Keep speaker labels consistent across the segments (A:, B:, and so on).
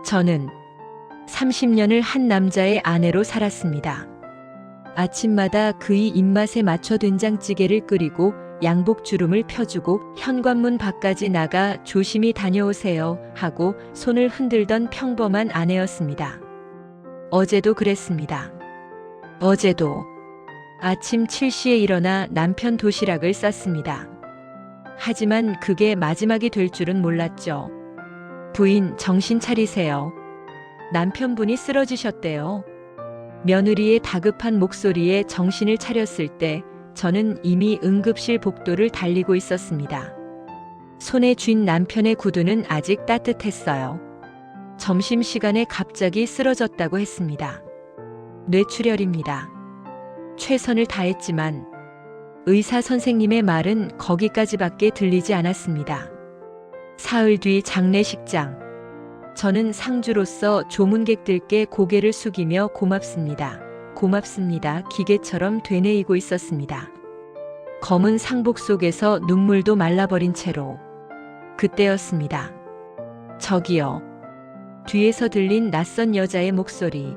A: 저는 30년을 한 남자의 아내로 살았습니다. 아침마다 그의 입맛에 맞춰 된장찌개를 끓이고 양복주름을 펴주고 현관문 밖까지 나가 조심히 다녀오세요 하고 손을 흔들던 평범한 아내였습니다. 어제도 그랬습니다. 어제도 아침 7시에 일어나 남편 도시락을 쌌습니다. 하지만 그게 마지막이 될 줄은 몰랐죠. 부인, 정신 차리세요. 남편분이 쓰러지셨대요. 며느리의 다급한 목소리에 정신을 차렸을 때 저는 이미 응급실 복도를 달리고 있었습니다. 손에 쥔 남편의 구두는 아직 따뜻했어요. 점심시간에 갑자기 쓰러졌다고 했습니다. 뇌출혈입니다. 최선을 다했지만 의사 선생님의 말은 거기까지밖에 들리지 않았습니다. 사흘 뒤 장례식장. 저는 상주로서 조문객들께 고개를 숙이며 고맙습니다. 고맙습니다. 기계처럼 되뇌이고 있었습니다. 검은 상복 속에서 눈물도 말라버린 채로. 그때였습니다. 저기요. 뒤에서 들린 낯선 여자의 목소리.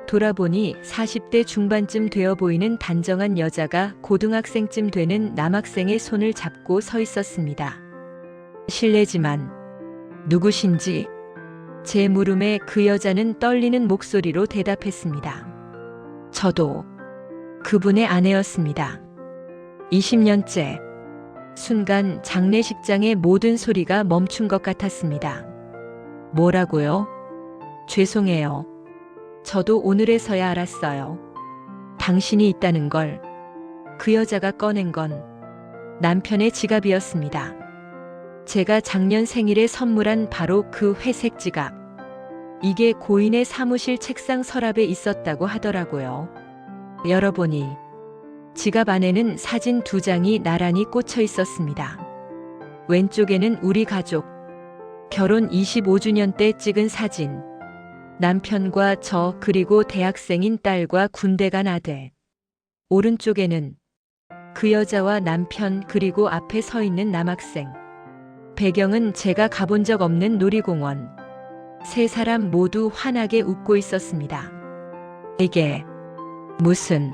A: 돌아보니 40대 중반쯤 되어 보이는 단정한 여자가 고등학생쯤 되는 남학생의 손을 잡고 서 있었습니다. 실례지만 누구신지? 제 물음에 그 여자는 떨리는 목소리로 대답했습니다. 저도 그분의 아내였습니다. 20년째. 순간 장례식장의 모든 소리가 멈춘 것 같았습니다. 뭐라고요? 죄송해요. 저도 오늘에서야 알았어요. 당신이 있다는 걸. 그 여자가 꺼낸 건 남편의 지갑이었습니다. 제가 작년 생일에 선물한 바로 그 회색 지갑. 이게 고인의 사무실 책상 서랍에 있었다고 하더라고요. 열어보니 지갑 안에는 사진 2장이 나란히 꽂혀 있었습니다. 왼쪽에는 우리 가족, 결혼 25주년 때 찍은 사진. 남편과 저 그리고 대학생인 딸과 군대 간 아들. 오른쪽에는 그 여자와 남편 그리고 앞에 서 있는 남학생. 배경은 제가 가본 적 없는 놀이공원. 세 사람 모두 환하게 웃고 있었습니다. 이게 무슨...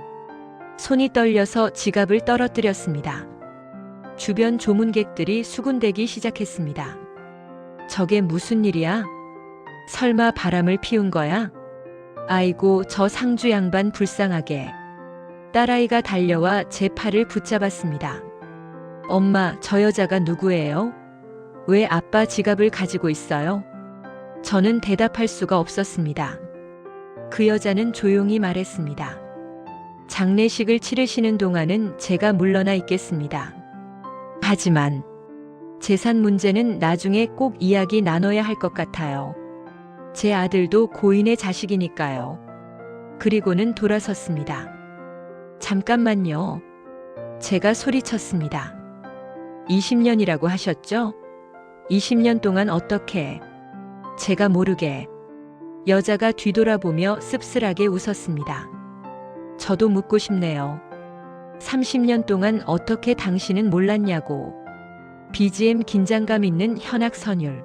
A: 손이 떨려서 지갑을 떨어뜨렸습니다. 주변 조문객들이 수군대기 시작했습니다. 저게 무슨 일이야? 설마 바람을 피운 거야? 아이고, 저 상주 양반 불쌍하게. 딸아이가 달려와 제 팔을 붙잡았습니다. 엄마, 저 여자가 누구예요? 왜 아빠 지갑을 가지고 있어요? 저는 대답할 수가 없었습니다. 그 여자는 조용히 말했습니다. 장례식을 치르시는 동안은 제가 물러나 있겠습니다. 하지만 재산 문제는 나중에 꼭 이야기 나눠야 할 것 같아요. 제 아들도 고인의 자식이니까요. 그리고는 돌아섰습니다. 잠깐만요. 제가 소리쳤습니다. 20년이라고 하셨죠? 20년 동안 어떻게... 제가 모르게. 여자가 뒤돌아보며 씁쓸하게 웃었습니다. 저도 묻고 싶네요. 30년 동안 어떻게 당신은 몰랐냐고. BGM 긴장감 있는 현악선율.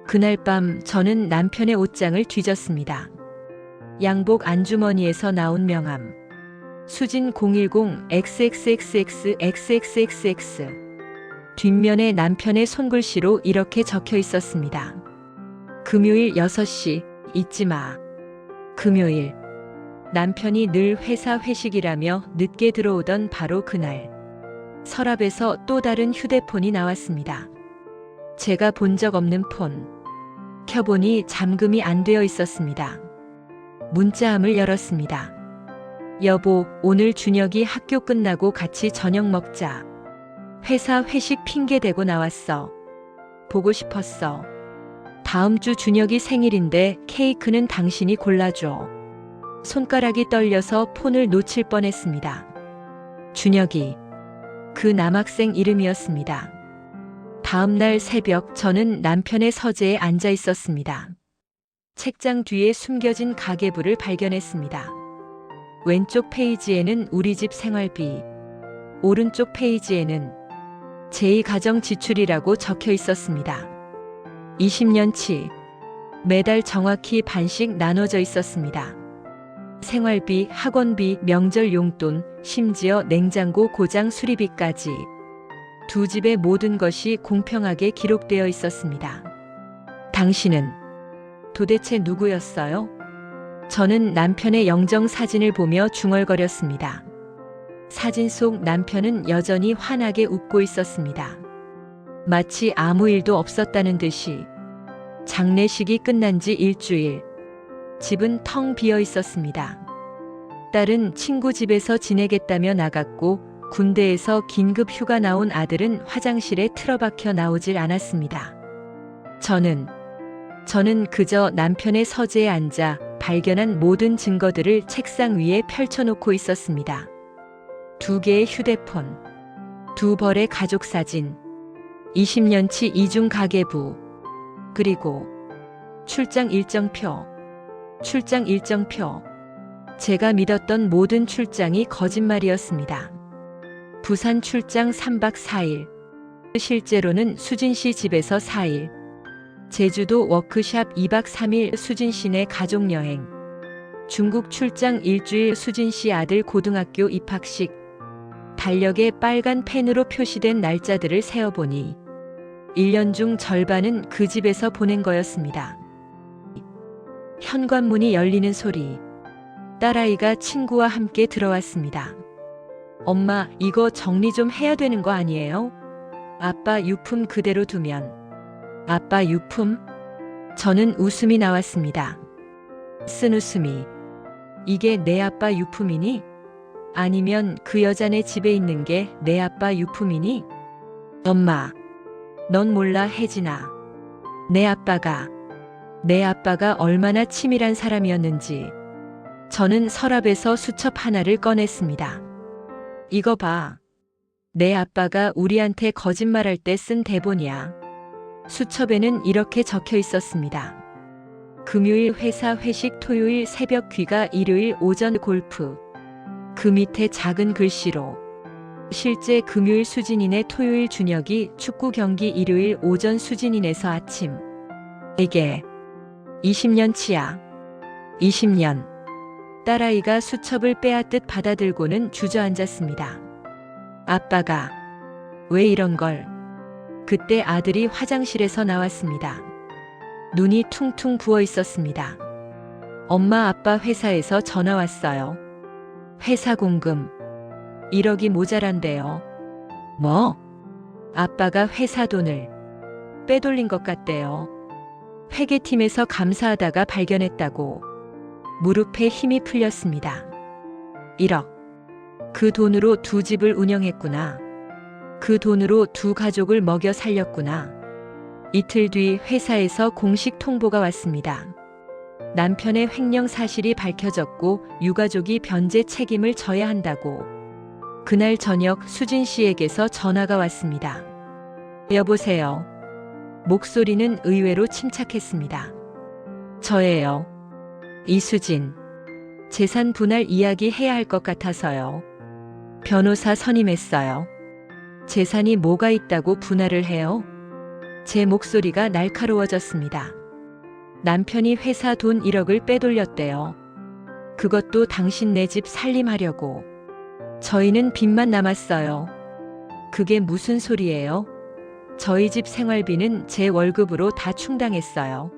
A: 그날 밤 저는 남편의 옷장을 뒤졌습니다. 양복 안주머니에서 나온 명함. 수진 010XXXXXXXX. 뒷면에 남편의 손글씨로 이렇게 적혀 있었습니다. 금요일 6시 잊지 마. 금요일. 남편이 늘 회사 회식이라며 늦게 들어오던 바로 그날. 서랍에서 또 다른 휴대폰이 나왔습니다. 제가 본 적 없는 폰. 켜보니 잠금이 안 되어 있었습니다. 문자함을 열었습니다. 여보, 오늘 준혁이 학교 끝나고 같이 저녁 먹자. 회사 회식 핑계 대고 나왔어. 보고 싶었어. 다음 주 준혁이 생일인데 케이크는 당신이 골라줘. 손가락이 떨려서 폰을 놓칠 뻔했습니다. 준혁이. 그 남학생 이름이었습니다. 다음 날 새벽 저는 남편의 서재에 앉아 있었습니다. 책장 뒤에 숨겨진 가계부를 발견했습니다. 왼쪽 페이지에는 우리 집 생활비, 오른쪽 페이지에는 제2가정 지출이라고 적혀 있었습니다. 20년치. 매달 정확히 반씩 나눠져 있었습니다. 생활비, 학원비, 명절 용돈, 심지어 냉장고 고장 수리비까지 두 집의 모든 것이 공평하게 기록되어 있었습니다. 당신은 도대체 누구였어요? 저는 남편의 영정 사진을 보며 중얼거렸습니다. 사진 속 남편은 여전히 환하게 웃고 있었습니다. 마치 아무 일도 없었다는 듯이. 장례식이 끝난 지 일주일. 집은 텅 비어 있었습니다. 딸은 친구 집에서 지내겠다며 나갔고 군대에서 긴급 휴가 나온 아들은 화장실에 틀어박혀 나오질 않았습니다. 저는 그저 남편의 서재에 앉아 발견한 모든 증거들을 책상 위에 펼쳐놓고 있었습니다. 2개의 휴대폰, 2벌의 가족 사진, 20년치 이중 가계부, 그리고 출장 일정표. 제가 믿었던 모든 출장이 거짓말이었습니다. 부산 출장 3박 4일. 실제로는 수진 씨 집에서 4일. 제주도 워크샵 2박 3일 수진 씨네 가족여행. 중국 출장 일주일 수진 씨 아들 고등학교 입학식. 달력에 빨간 펜으로 표시된 날짜들을 세어보니 1년 중 절반은 그 집에서 보낸 거였습니다. 현관문이 열리는 소리. 딸아이가 친구와 함께 들어왔습니다. 엄마, 이거 정리 좀 해야 되는 거 아니에요? 아빠 유품 그대로 두면. 아빠 유품? 저는 웃음이 나왔습니다. 쓴 웃음이. 이게 내 아빠 유품이니? 아니면 그 여자네 집에 있는 게 내 아빠 유품이니? 엄마, 넌 몰라, 혜진아. 내 아빠가 얼마나 치밀한 사람이었는지. 저는 서랍에서 수첩 하나를 꺼냈습니다. 이거 봐. 내 아빠가 우리한테 거짓말할 때 쓴 대본이야. 수첩에는 이렇게 적혀 있었습니다. 금요일 회사 회식, 토요일 새벽 귀가, 일요일 오전 골프. 그 밑에 작은 글씨로 실제 금요일 수진이네, 토요일 준혁이 축구 경기, 일요일 오전 수진이네서 아침. 이게 20년치야. 20년. 딸아이가 수첩을 빼앗듯 받아들고는 주저앉았습니다. 아빠가 왜 이런 걸? 그때 아들이 화장실에서 나왔습니다. 눈이 퉁퉁 부어 있었습니다. 엄마, 아빠 회사에서 전화 왔어요. 회사 공금 1억이 모자란대요. 뭐? 아빠가 회사 돈을 빼돌린 것 같대요. 회계팀에서 감사하다가 발견했다고. 무릎에 힘이 풀렸습니다. 1억. 그 돈으로 2집을 운영했구나. 그 돈으로 2 가족을 먹여 살렸구나. 이틀 뒤 회사에서 공식 통보가 왔습니다. 남편의 횡령 사실이 밝혀졌고 유가족이 변제 책임을 져야 한다고. 그날 저녁 수진 씨에게서 전화가 왔습니다. 여보세요. 목소리는 의외로 침착했습니다. 저예요. 이수진. 재산 분할 이야기 해야 할 것 같아서요. 변호사 선임했어요. 재산이 뭐가 있다고 분할을 해요? 제 목소리가 날카로워졌습니다. 남편이 회사 돈 1억을 빼돌렸대요. 그것도 당신 네 집 살림하려고. 저희는 빚만 남았어요. 그게 무슨 소리예요? 저희 집 생활비는 제 월급으로 다 충당했어요.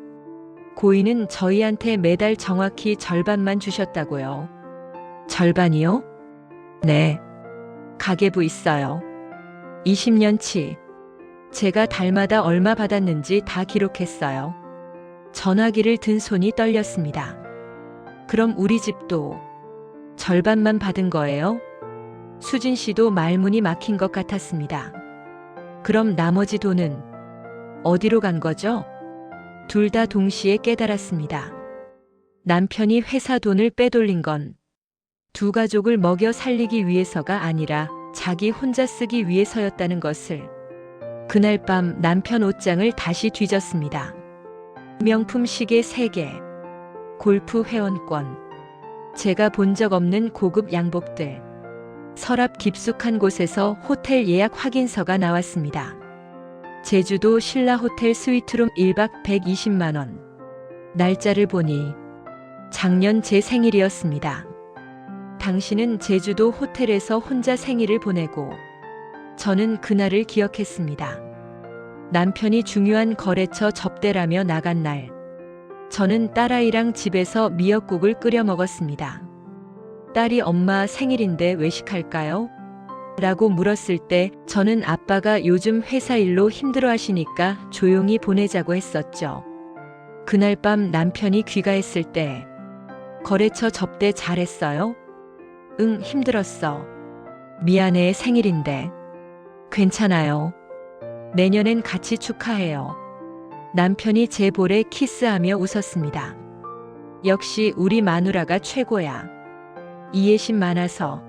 A: 고인은 저희한테 매달 정확히 절반만 주셨다고요. 절반이요? 네. 가계부 있어요. 20년치. 제가 달마다 얼마 받았는지 다 기록했어요. 전화기를 든 손이 떨렸습니다. 그럼 우리 집도 절반만 받은 거예요? 수진 씨도 말문이 막힌 것 같았습니다. 그럼 나머지 돈은 어디로 간 거죠? 둘 다 동시에 깨달았습니다. 남편이 회사 돈을 빼돌린 건 2 가족을 먹여 살리기 위해서가 아니라 자기 혼자 쓰기 위해서였다는 것을. 그날 밤 남편 옷장을 다시 뒤졌습니다. 명품 시계 3개, 골프 회원권, 제가 본 적 없는 고급 양복들. 서랍 깊숙한 곳에서 호텔 예약 확인서가 나왔습니다. 제주도 신라 호텔 스위트룸 1박 120만 원. 날짜를 보니 작년 제 생일이었습니다. 당신은 제주도 호텔에서 혼자 생일을 보내고 저는 그날을 기억했습니다. 남편이 중요한 거래처 접대라며 나간 날, 저는 딸아이랑 집에서 미역국을 끓여 먹었습니다. 딸이 엄마 생일인데 외식할까요? 라고 물었을 때 저는 아빠가 요즘 회사 일로 힘들어 하시니까 조용히 보내자고 했었죠. 그날 밤 남편이 귀가했을 때 거래처 접대 잘했어요? 응, 힘들었어. 미안해, 생일인데. 괜찮아요. 내년엔 같이 축하해요. 남편이 제 볼에 키스하며 웃었습니다. 역시 우리 마누라가 최고야. 이해심 많아서.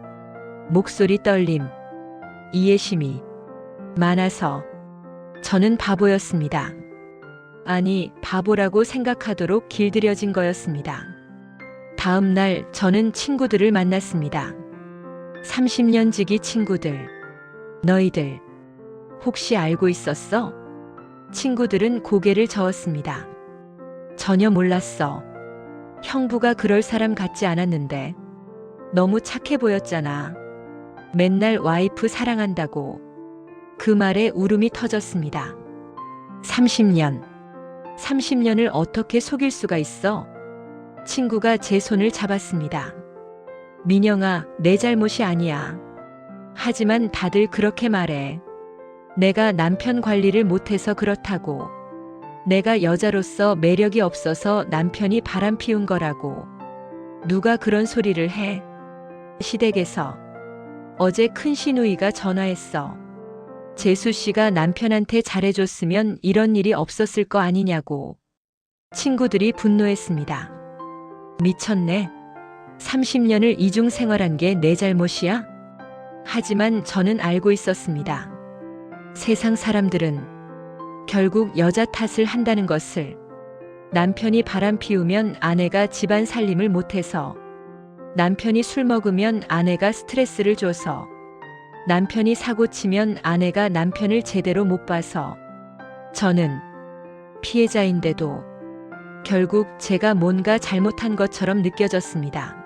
A: 목소리 떨림. 이해심이 많아서. 저는 바보였습니다. 아니, 바보라고 생각하도록 길들여진 거였습니다. 다음 날 저는 친구들을 만났습니다. 30년 지기 친구들. 너희들 혹시 알고 있었어? 친구들은 고개를 저었습니다. 전혀 몰랐어. 형부가 그럴 사람 같지 않았는데 너무 착해 보였잖아. 맨날 와이프 사랑한다고. 그 말에 울음이 터졌습니다. 30년을 어떻게 속일 수가 있어? 친구가 제 손을 잡았습니다. 민영아, 내 잘못이 아니야. 하지만 다들 그렇게 말해. 내가 남편 관리를 못해서 그렇다고. 내가 여자로서 매력이 없어서 남편이 바람 피운 거라고. 누가 그런 소리를 해? 시댁에서. 어제 큰 시누이가 전화했어. 재수 씨가 남편한테 잘해줬으면 이런 일이 없었을 거 아니냐고. 친구들이 분노했습니다. 미쳤네. 30년을 이중 생활한 게 내 잘못이야? 하지만 저는 알고 있었습니다. 세상 사람들은 결국 여자 탓을 한다는 것을. 남편이 바람 피우면 아내가 집안 살림을 못해서, 남편이 술 먹으면 아내가 스트레스를 줘서, 남편이 사고 치면 아내가 남편을 제대로 못 봐서. 저는 피해자인데도 결국 제가 뭔가 잘못한 것처럼 느껴졌습니다.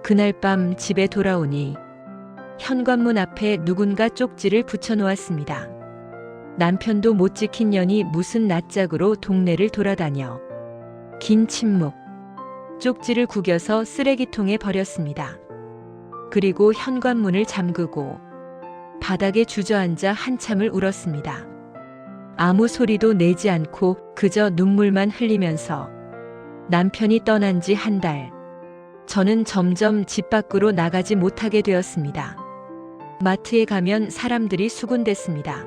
A: 그날 밤 집에 돌아오니 현관문 앞에 누군가 쪽지를 붙여놓았습니다. 남편도 못 지킨 년이 무슨 낯짝으로 동네를 돌아다녀. 긴 침묵. 쪽지를 구겨서 쓰레기통에 버렸습니다. 그리고 현관문을 잠그고 바닥에 주저앉아 한참을 울었습니다. 아무 소리도 내지 않고 그저 눈물만 흘리면서. 남편이 떠난 지 한 달. 저는 점점 집 밖으로 나가지 못하게 되었습니다. 마트에 가면 사람들이 수군댔습니다.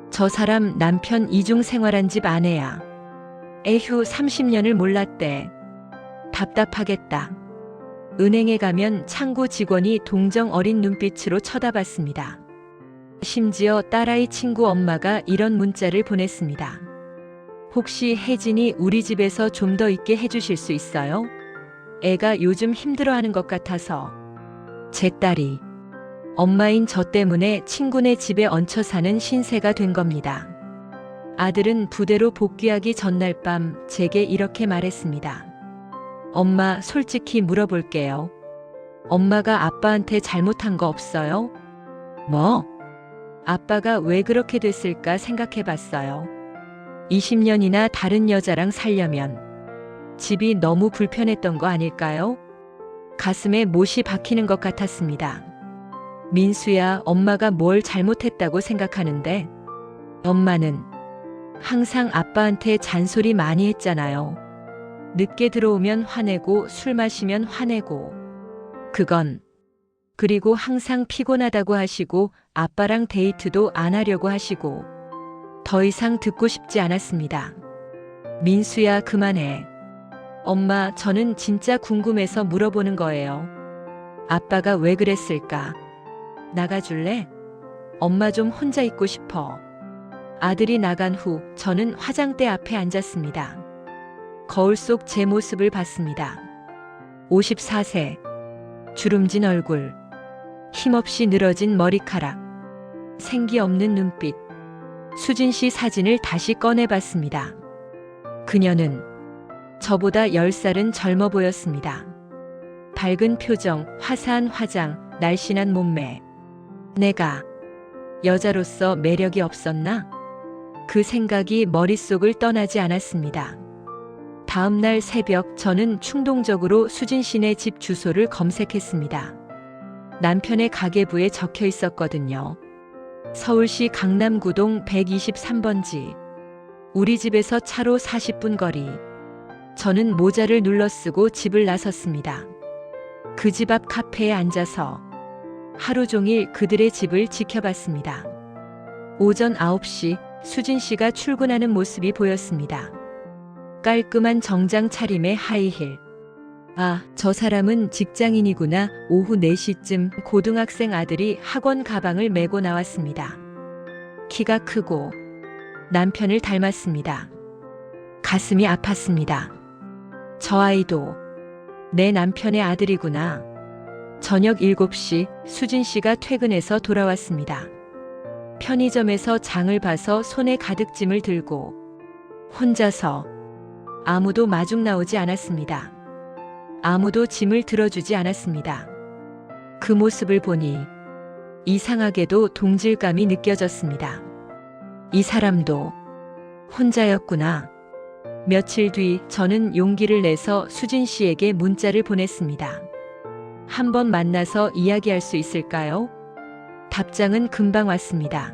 A: 저 사람 남편 이중 생활한 집 아내야. 에휴, 30년을 몰랐대. 답답하겠다. 은행에 가면 창구 직원이 동정 어린 눈빛으로 쳐다봤습니다. 심지어 딸아이 친구 엄마가 이런 문자를 보냈습니다. 혹시 혜진이 우리 집에서 좀 더 있게 해주실 수 있어요? 애가 요즘 힘들어하는 것 같아서. 제 딸이 엄마인 저 때문에 친구네 집에 얹혀 사는 신세가 된 겁니다. 아들은 부대로 복귀하기 전날 밤 제게 이렇게 말했습니다. 엄마, 솔직히 물어볼게요. 엄마가 아빠한테 잘못한 거 없어요? 뭐? 아빠가 왜 그렇게 됐을까 생각해 봤어요. 20년이나 다른 여자랑 살려면 집이 너무 불편했던 거 아닐까요? 가슴에 못이 박히는 것 같았습니다. 민수야, 엄마가 뭘 잘못했다고 생각하는데? 엄마는 항상 아빠한테 잔소리 많이 했잖아요. 늦게 들어오면 화내고 술 마시면 화내고. 그리고 항상 피곤하다고 하시고 아빠랑 데이트도 안 하려고 하시고. 더 이상 듣고 싶지 않았습니다. 민수야, 그만해. 엄마, 저는 진짜 궁금해서 물어보는 거예요. 아빠가 왜 그랬을까? 나가줄래? 엄마 좀 혼자 있고 싶어. 아들이 나간 후 저는 화장대 앞에 앉았습니다. 거울 속 제 모습을 봤습니다. 54세. 주름진 얼굴. 힘없이 늘어진 머리카락. 생기 없는 눈빛. 수진 씨 사진을 다시 꺼내봤습니다. 그녀는 저보다 10살은 젊어 보였습니다. 밝은 표정, 화사한 화장, 날씬한 몸매. 내가 여자로서 매력이 없었나? 그 생각이 머릿속을 떠나지 않았습니다. 다음 날 새벽 저는 충동적으로 수진 씨네 집 주소를 검색했습니다. 남편의 가계부에 적혀 있었거든요. 서울시 강남구동 123번지. 우리 집에서 차로 40분 거리. 저는 모자를 눌러쓰고 집을 나섰습니다. 그 집 앞 카페에 앉아서 하루 종일 그들의 집을 지켜봤습니다. 오전 9시 수진 씨가 출근하는 모습이 보였습니다. 깔끔한 정장 차림에 하이힐. 아, 저 사람은 직장인이구나. 오후 4시쯤 고등학생 아들이 학원 가방을 메고 나왔습니다. 키가 크고 남편을 닮았습니다. 가슴이 아팠습니다. 저 아이도 내 남편의 아들이구나. 저녁 7시 수진 씨가 퇴근해서 돌아왔습니다. 편의점에서 장을 봐서 손에 가득 짐을 들고 혼자서. 아무도 마중 나오지 않았습니다. 아무도 짐을 들어주지 않았습니다. 그 모습을 보니 이상하게도 동질감이 느껴졌습니다. 이 사람도 혼자였구나. 며칠 뒤 저는 용기를 내서 수진 씨에게 문자를 보냈습니다. 한번 만나서 이야기할 수 있을까요? 답장은 금방 왔습니다.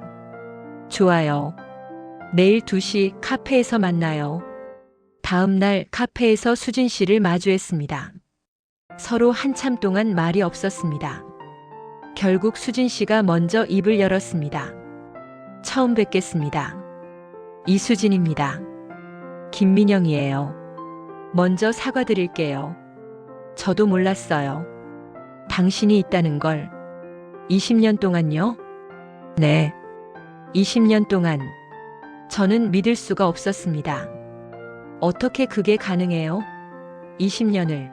A: 좋아요. 내일 2시 카페에서 만나요. 다음 날 카페에서 수진 씨를 마주했습니다. 서로 한참 동안 말이 없었습니다. 결국 수진 씨가 먼저 입을 열었습니다. 처음 뵙겠습니다. 이수진입니다. 김민영이에요. 먼저 사과드릴게요. 저도 몰랐어요. 당신이 있다는 걸. 20년 동안요? 네. 20년 동안. 저는 믿을 수가 없었습니다. 어떻게 그게 가능해요? 20년을.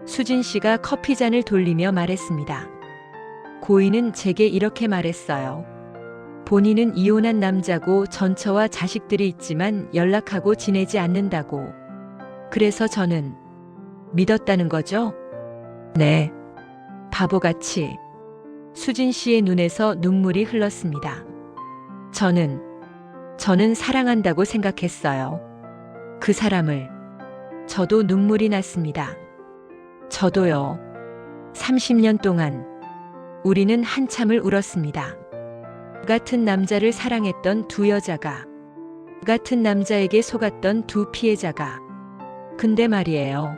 A: 수진 씨가 커피잔을 돌리며 말했습니다. 고인은 제게 이렇게 말했어요. 본인은 이혼한 남자고 전처와 자식들이 있지만 연락하고 지내지 않는다고. 그래서 저는 믿었다는 거죠? 네. 바보같이. 수진 씨의 눈에서 눈물이 흘렀습니다. 저는 사랑한다고 생각했어요. 그 사람을. 저도 눈물이 났습니다. 저도요. 30년 동안 우리는 한참을 울었습니다. 같은 남자를 사랑했던 두 여자가, 같은 남자에게 속았던 두 피해자가. 근데 말이에요.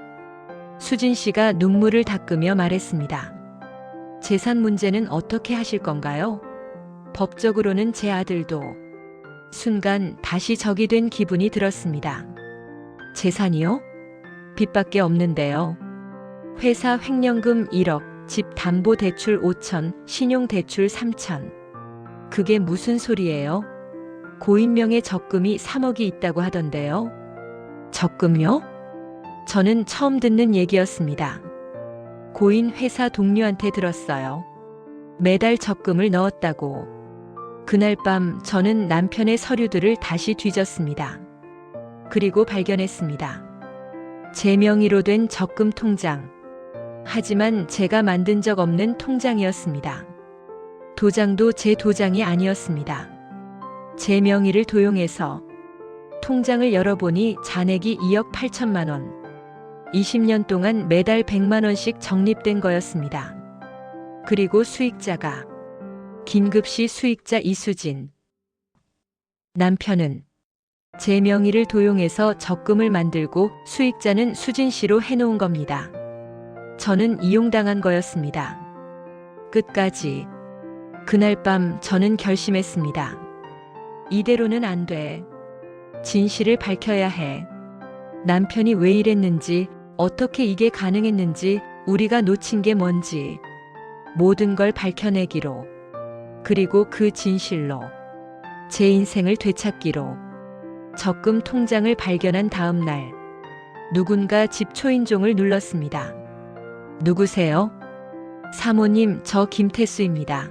A: 수진 씨가 눈물을 닦으며 말했습니다. 재산 문제는 어떻게 하실 건가요? 법적으로는 제 아들도. 순간 다시 적이 된 기분이 들었습니다. 재산이요? 빚밖에 없는데요. 회사 횡령금 1억, 집 담보 대출 5천, 신용 대출 3천. 그게 무슨 소리예요? 고인명의 적금이 3억이 있다고 하던데요. 적금요? 저는 처음 듣는 얘기였습니다. 고인 회사 동료한테 들었어요. 매달 적금을 넣었다고. 그날 밤 저는 남편의 서류들을 다시 뒤졌습니다. 그리고 발견했습니다. 제 명의로 된 적금 통장. 하지만 제가 만든 적 없는 통장이었습니다. 도장도 제 도장이 아니었습니다. 제 명의를 도용해서 통장을 열어보니 잔액이 2억 8천만 원. 20년 동안 매달 100만 원씩 적립된 거였습니다. 그리고 수익자가 긴급시 수익자 이수진. 남편은 제 명의를 도용해서 적금을 만들고 수익자는 수진 씨로 해놓은 겁니다. 저는 이용당한 거였습니다. 끝까지. 그날 밤 저는 결심했습니다. 이대로는 안 돼. 진실을 밝혀야 해. 남편이 왜 이랬는지, 어떻게 이게 가능했는지, 우리가 놓친 게 뭔지 모든 걸 밝혀내기로. 그리고 그 진실로 제 인생을 되찾기로. 적금 통장을 발견한 다음 날 누군가 집 초인종을 눌렀습니다. 누구세요? 사모님, 저 김태수입니다.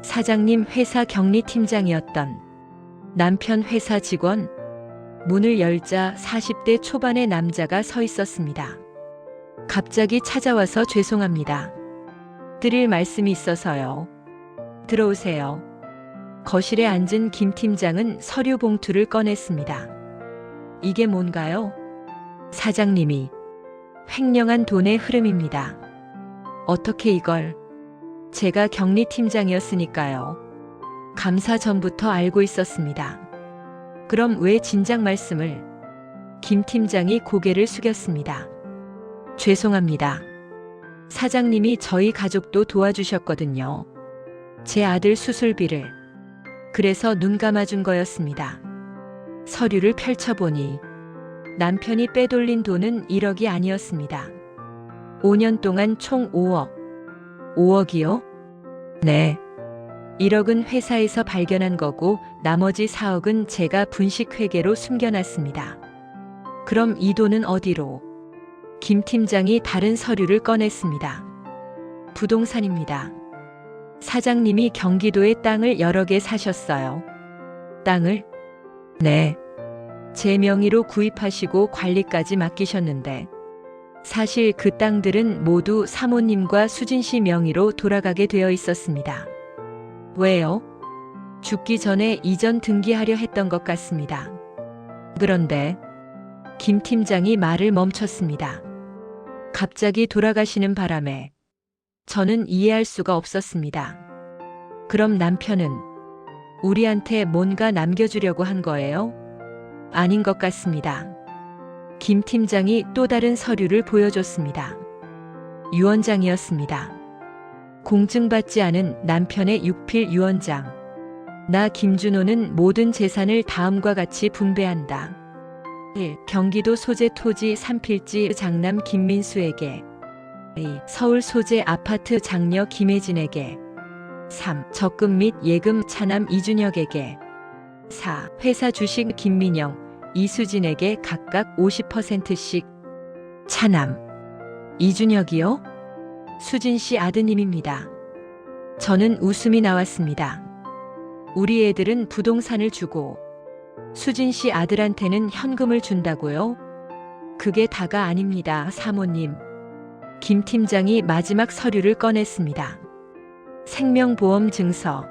A: 사장님 회사 격리팀장이었던 남편 회사 직원. 문을 열자 40대 초반의 남자가 서 있었습니다. 갑자기 찾아와서 죄송합니다. 드릴 말씀이 있어서요. 들어오세요. 거실에 앉은 김 팀장은 서류 봉투를 꺼냈습니다. 이게 뭔가요? 사장님이. 횡령한 돈의 흐름입니다. 어떻게 이걸? 제가 격리팀장이었으니까요. 감사 전부터 알고 있었습니다. 그럼 왜 진작 말씀을? 김 팀장이 고개를 숙였습니다. 죄송합니다. 사장님이 저희 가족도 도와주셨거든요. 제 아들 수술비를. 그래서 눈 감아준 거였습니다. 서류를 펼쳐보니 남편이 빼돌린 돈은 1억이 아니었습니다. 5년 동안 총 5억. 5억이요? 네. 1억은 회사에서 발견한 거고 나머지 4억은 제가 분식회계로 숨겨놨습니다. 그럼 이 돈은 어디로? 김 팀장이 다른 서류를 꺼냈습니다. 부동산입니다. 사장님이 경기도에 땅을 여러 개 사셨어요. 땅을? 네. 제 명의로 구입하시고 관리까지 맡기셨는데 사실 그 땅들은 모두 사모님과 수진 씨 명의로 돌아가게 되어 있었습니다. 왜요? 죽기 전에 이전 등기하려 했던 것 같습니다. 그런데 김 팀장이 말을 멈췄습니다. 갑자기 돌아가시는 바람에 저는 이해할 수가 없었습니다. 그럼 남편은 우리한테 뭔가 남겨주려고 한 거예요? 아닌 것 같습니다. 김 팀장이 또 다른 서류를 보여줬습니다. 유언장이었습니다. 공증받지 않은 남편의 육필 유언장. 나 김준호는 모든 재산을 다음과 같이 분배한다. 1. 경기도 소재 토지 3필지 장남 김민수에게. 2. 서울 소재 아파트 장녀 김혜진에게. 3. 적금 및 예금 차남 이준혁에게. 4. 회사 주식 김민영, 이수진에게 각각 50%씩. 차남. 이준혁이요? 수진 씨 아드님입니다. 저는 웃음이 나왔습니다. 우리 애들은 부동산을 주고 수진 씨 아들한테는 현금을 준다고요? 그게 다가 아닙니다, 사모님. 김 팀장이 마지막 서류를 꺼냈습니다. 생명보험 증서.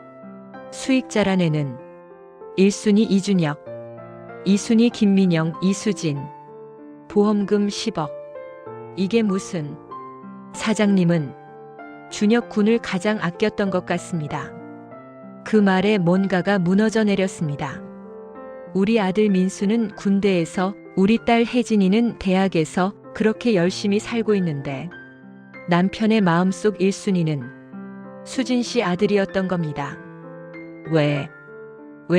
A: 수익자란에는 1순위 이준혁, 2순위 김민영, 이수진. 보험금 10억. 이게 무슨? 사장님은 준혁 군을 가장 아꼈던 것 같습니다. 그 말에 뭔가가 무너져 내렸습니다. 우리 아들 민수는 군대에서, 우리 딸 혜진이는 대학에서 그렇게 열심히 살고 있는데 남편의 마음속 1순위는 수진 씨 아들이었던 겁니다. 왜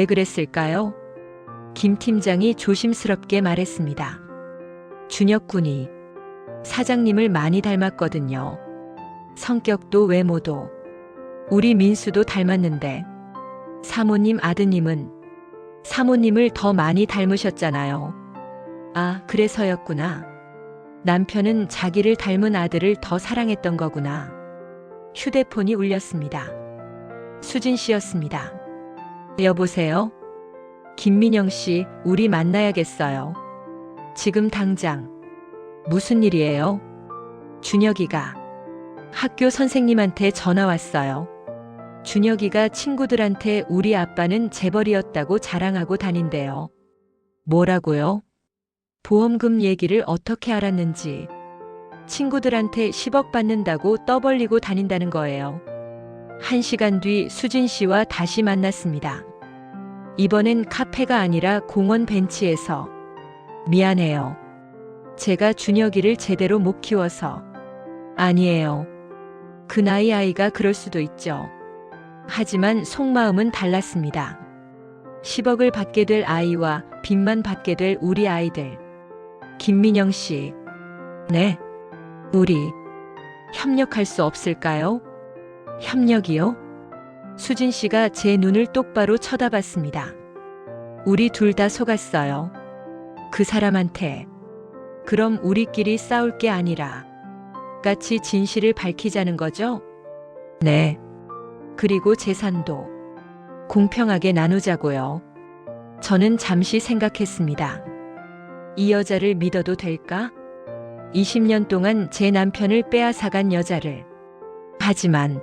A: 그랬을까요? 김 팀장이 조심스럽게 말했습니다. 준혁 군이 사장님을 많이 닮았거든요. 성격도 외모도. 우리 민수도 닮았는데 사모님 아드님은 사모님을 더 많이 닮으셨잖아요. 아, 그래서였구나. 남편은 자기를 닮은 아들을 더 사랑했던 거구나. 휴대폰이 울렸습니다. 수진 씨였습니다. 여보세요? 김민영 씨, 우리 만나야겠어요. 지금 당장. 무슨 일이에요? 준혁이가. 학교 선생님한테 전화 왔어요. 준혁이가 친구들한테 우리 아빠는 재벌이었다고 자랑하고 다닌대요. 뭐라고요? 보험금 얘기를 어떻게 알았는지. 친구들한테 10억 받는다고 떠벌리고 다닌다는 거예요. 1시간 뒤 수진 씨와 다시 만났습니다. 이번엔 카페가 아니라 공원 벤치에서. 미안해요. 제가 준혁이를 제대로 못 키워서. 아니에요. 그 나이 아이가 그럴 수도 있죠. 하지만 속마음은 달랐습니다. 10억을 받게 될 아이와 빚만 받게 될 우리 아이들. 김민영 씨. 네. 우리 협력할 수 없을까요? 협력이요? 수진 씨가 제 눈을 똑바로 쳐다봤습니다. 우리 둘 다 속았어요. 그 사람한테. 그럼 우리끼리 싸울 게 아니라 같이 진실을 밝히자는 거죠? 네. 그리고 재산도 공평하게 나누자고요. 저는 잠시 생각했습니다. 이 여자를 믿어도 될까? 20년 동안 제 남편을 빼앗아간 여자를. 하지만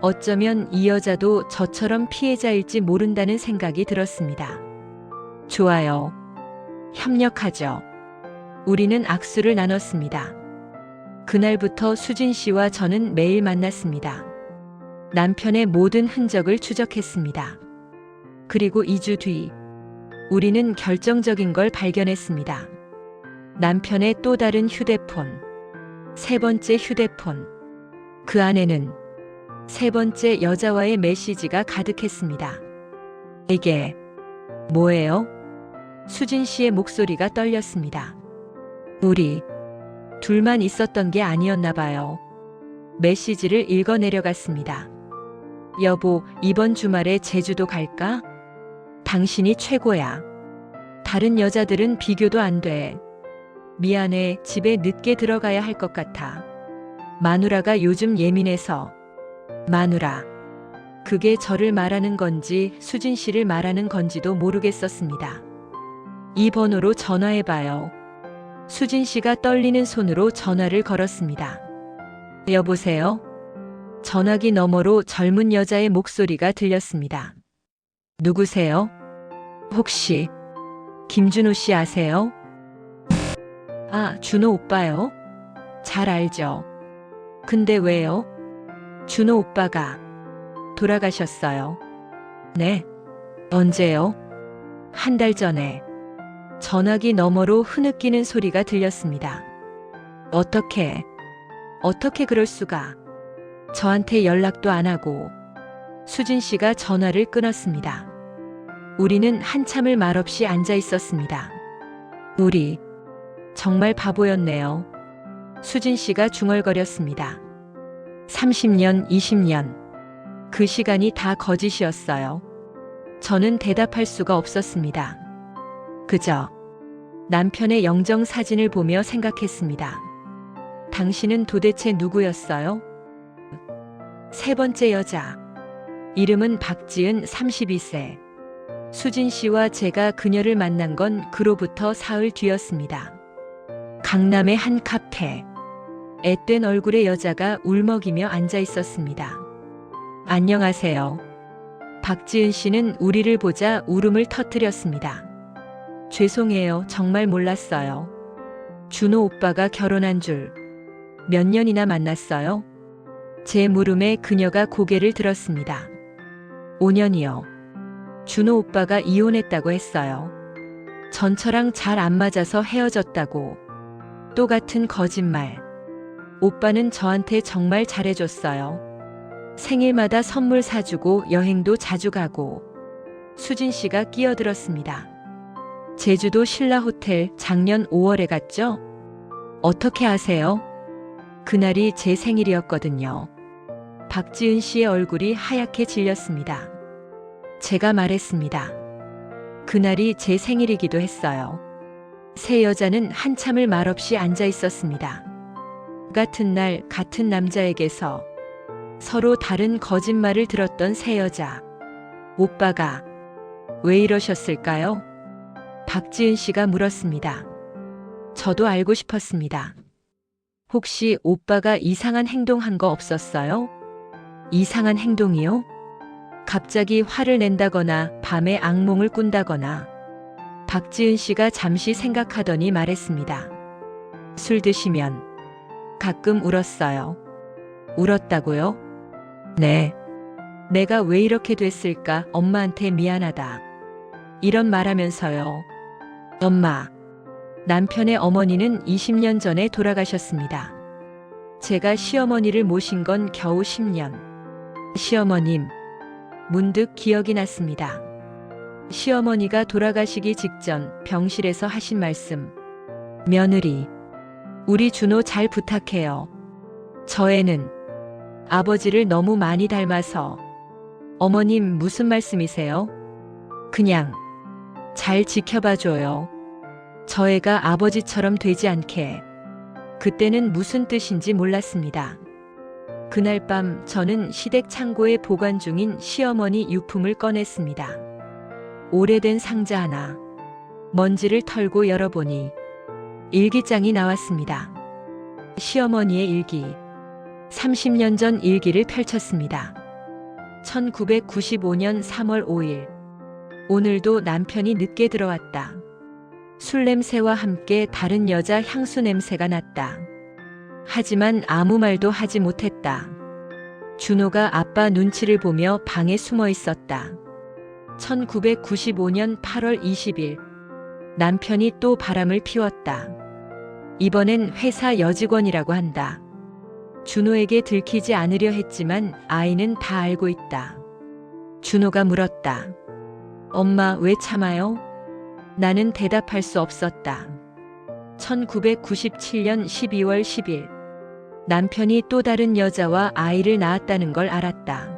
A: 어쩌면 이 여자도 저처럼 피해자일지 모른다는 생각이 들었습니다. 좋아요. 협력하죠. 우리는 악수를 나눴습니다. 그날부터 수진 씨와 저는 매일 만났습니다. 남편의 모든 흔적을 추적했습니다. 그리고 2주 뒤, 우리는 결정적인 걸 발견했습니다. 남편의 또 다른 휴대폰. 세 번째 휴대폰. 그 안에는 세 번째 여자와의 메시지가 가득했습니다. 이게 뭐예요? 수진 씨의 목소리가 떨렸습니다. 우리 둘만 있었던 게 아니었나 봐요. 메시지를 읽어 내려갔습니다. 여보, 이번 주말에 제주도 갈까? 당신이 최고야. 다른 여자들은 비교도 안 돼. 미안해, 집에 늦게 들어가야 할 것 같아. 마누라가 요즘 예민해서. 마누라. 그게 저를 말하는 건지 수진 씨를 말하는 건지도 모르겠었습니다. 이 번호로 전화해봐요. 수진 씨가 떨리는 손으로 전화를 걸었습니다. 여보세요? 전화기 너머로 젊은 여자의 목소리가 들렸습니다. 누구세요? 혹시 김준호 씨 아세요? 아, 준호 오빠요? 잘 알죠. 근데 왜요? 준호 오빠가 돌아가셨어요. 네. 언제요? 한 달 전에. 전화기 너머로 흐느끼는 소리가 들렸습니다. 어떻게 그럴 수가. 저한테 연락도 안 하고. 수진 씨가 전화를 끊었습니다. 우리는 한참을 말없이 앉아 있었습니다. 우리 정말 바보였네요. 수진 씨가 중얼거렸습니다. 30년, 20년. 그 시간이 다 거짓이었어요. 저는 대답할 수가 없었습니다. 그저 남편의 영정 사진을 보며 생각했습니다. 당신은 도대체 누구였어요? 세 번째 여자. 이름은 박지은 32세. 수진 씨와 제가 그녀를 만난 건 그로부터 사흘 뒤였습니다. 강남의 한 카페. 앳된 얼굴의 여자가 울먹이며 앉아 있었습니다. 안녕하세요. 박지은 씨는 우리를 보자 울음을 터뜨렸습니다. 죄송해요. 정말 몰랐어요. 준호 오빠가 결혼한 줄. 몇 년이나 만났어요? 제 물음에 그녀가 고개를 들었습니다. 5년이요. 준호 오빠가 이혼했다고 했어요. 전처랑 잘 안 맞아서 헤어졌다고. 또 같은 거짓말. 오빠는 저한테 정말 잘해줬어요. 생일마다 선물 사주고 여행도 자주 가고. 수진 씨가 끼어들었습니다. 제주도 신라호텔 작년 5월에 갔죠? 어떻게 아세요? 그날이 제 생일이었거든요. 박지은 씨의 얼굴이 하얗게 질렸습니다. 제가 말했습니다. 그날이 제 생일이기도 했어요. 세 여자는 한참을 말없이 앉아 있었습니다. 같은 날 같은 남자에게서 서로 다른 거짓말을 들었던 세 여자. 오빠가 왜 이러셨을까요? 박지은 씨가 물었습니다. 저도 알고 싶었습니다. 혹시 오빠가 이상한 행동한 거 없었어요? 이상한 행동이요? 갑자기 화를 낸다거나 밤에 악몽을 꾼다거나. 박지은 씨가 잠시 생각하더니 말했습니다. 술 드시면 가끔 울었어요. 울었다고요? 네. 내가 왜 이렇게 됐을까? 엄마한테 미안하다. 이런 말하면서요. 엄마. 남편의 어머니는 20년 전에 돌아가셨습니다. 제가 시어머니를 모신 건 겨우 10년. 시어머님. 문득 기억이 났습니다. 시어머니가 돌아가시기 직전 병실에서 하신 말씀. 며느리. 우리 준호 잘 부탁해요. 저 애는 아버지를 너무 많이 닮아서. 어머님 무슨 말씀이세요? 그냥 잘 지켜봐줘요. 저 애가 아버지처럼 되지 않게. 그때는 무슨 뜻인지 몰랐습니다. 그날 밤 저는 시댁 창고에 보관 중인 시어머니 유품을 꺼냈습니다. 오래된 상자 하나. 먼지를 털고 열어보니 일기장이 나왔습니다. 시어머니의 일기. 30년 전 일기를 펼쳤습니다. 1995년 3월 5일. 오늘도 남편이 늦게 들어왔다. 술 냄새와 함께 다른 여자 향수 냄새가 났다. 하지만 아무 말도 하지 못했다. 준호가 아빠 눈치를 보며 방에 숨어 있었다. 1995년 8월 20일. 남편이 또 바람을 피웠다. 이번엔 회사 여직원이라고 한다. 준호에게 들키지 않으려 했지만 아이는 다 알고 있다. 준호가 물었다. 엄마, 왜 참아요? 나는 대답할 수 없었다. 1997년 12월 10일. 남편이 또 다른 여자와 아이를 낳았다는 걸 알았다.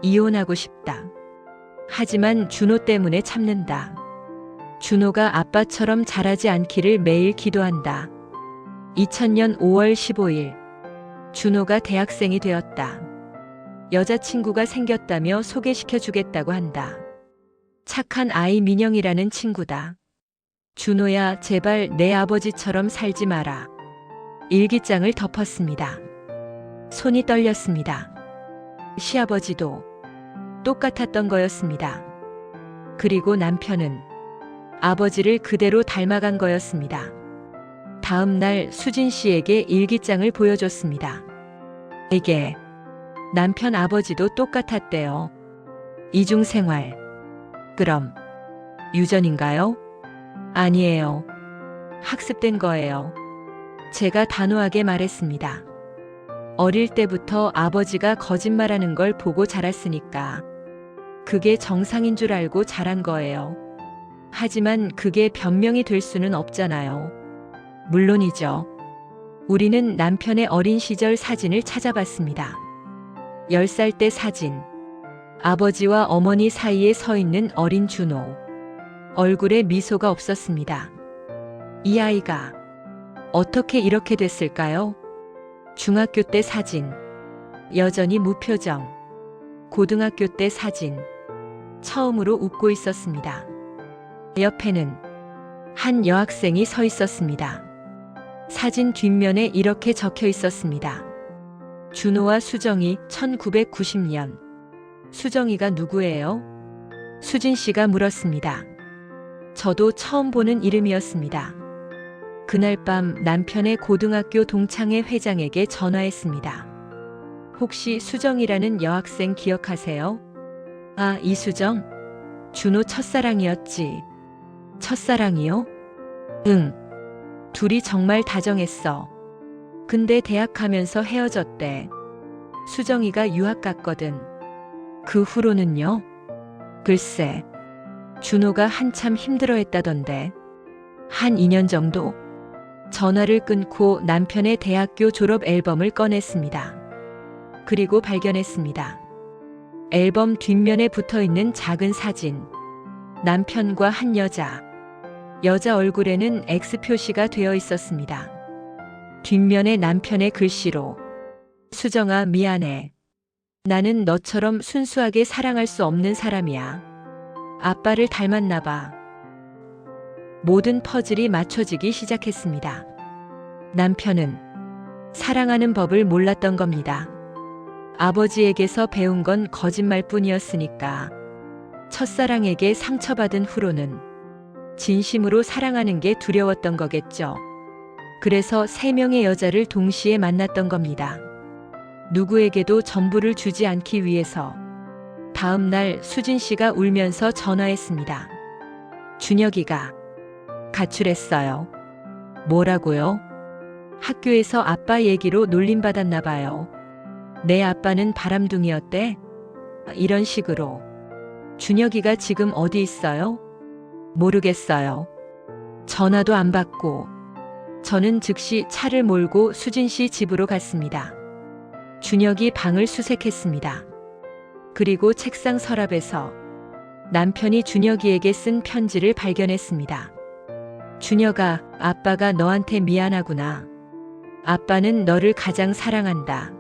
A: 이혼하고 싶다. 하지만 준호 때문에 참는다. 준호가 아빠처럼 자라지 않기를 매일 기도한다. 2000년 5월 15일. 준호가 대학생이 되었다. 여자친구가 생겼다며 소개시켜 주겠다고 한다. 착한 아이 민영이라는 친구다. 준호야, 제발 내 아버지처럼 살지 마라. 일기장을 덮었습니다. 손이 떨렸습니다. 시아버지도 똑같았던 거였습니다. 그리고 남편은 아버지를 그대로 닮아간 거였습니다. 다음 날 수진 씨에게 일기장을 보여줬습니다. 이게 남편 아버지도 똑같았대요. 이중생활. 그럼 유전인가요? 아니에요. 학습된 거예요. 제가 단호하게 말했습니다. 어릴 때부터 아버지가 거짓말하는 걸 보고 자랐으니까 그게 정상인 줄 알고 자란 거예요. 하지만 그게 변명이 될 수는 없잖아요. 물론이죠. 우리는 남편의 어린 시절 사진을 찾아봤습니다. 10살 때 사진. 아버지와 어머니 사이에 서 있는 어린 준호. 얼굴에 미소가 없었습니다. 이 아이가 어떻게 이렇게 됐을까요? 중학교 때 사진. 여전히 무표정. 고등학교 때 사진. 처음으로 웃고 있었습니다. 옆에는 한 여학생이 서 있었습니다. 사진 뒷면에 이렇게 적혀 있었습니다. 준호와 수정이 1990년. 수정이가 누구예요? 수진 씨가 물었습니다. 저도 처음 보는 이름이었습니다. 그날 밤 남편의 고등학교 동창회 회장에게 전화했습니다. 혹시 수정이라는 여학생 기억하세요? 아, 이수정? 준호 첫사랑이었지. 첫사랑이요? 응. 둘이 정말 다정했어. 근데 대학 가면서 헤어졌대. 수정이가 유학 갔거든. 그 후로는요? 글쎄. 준호가 한참 힘들어했다던데. 한 2년 정도? 전화를 끊고 남편의 대학교 졸업 앨범을 꺼냈습니다. 그리고 발견했습니다. 앨범 뒷면에 붙어있는 작은 사진. 남편과 한 여자. 여자 얼굴에는 X 표시가 되어 있었습니다. 뒷면에 남편의 글씨로 수정아, 미안해. 나는 너처럼 순수하게 사랑할 수 없는 사람이야. 아빠를 닮았나 봐. 모든 퍼즐이 맞춰지기 시작했습니다. 남편은 사랑하는 법을 몰랐던 겁니다. 아버지에게서 배운 건 거짓말뿐이었으니까. 첫사랑에게 상처받은 후로는 진심으로 사랑하는 게 두려웠던 거겠죠. 그래서 3명의 여자를 동시에 만났던 겁니다. 누구에게도 전부를 주지 않기 위해서. 다음 날 수진 씨가 울면서 전화했습니다. 준혁이가 가출했어요. 뭐라고요? 학교에서 아빠 얘기로 놀림받았나 봐요. 내 아빠는 바람둥이였대? 이런 식으로. 준혁이가 지금 어디 있어요? 모르겠어요. 전화도 안 받고. 저는 즉시 차를 몰고 수진 씨 집으로 갔습니다. 준혁이 방을 수색했습니다. 그리고 책상 서랍에서 남편이 준혁이에게 쓴 편지를 발견했습니다. 준혁아, 아빠가 너한테 미안하구나. 아빠는 너를 가장 사랑한다.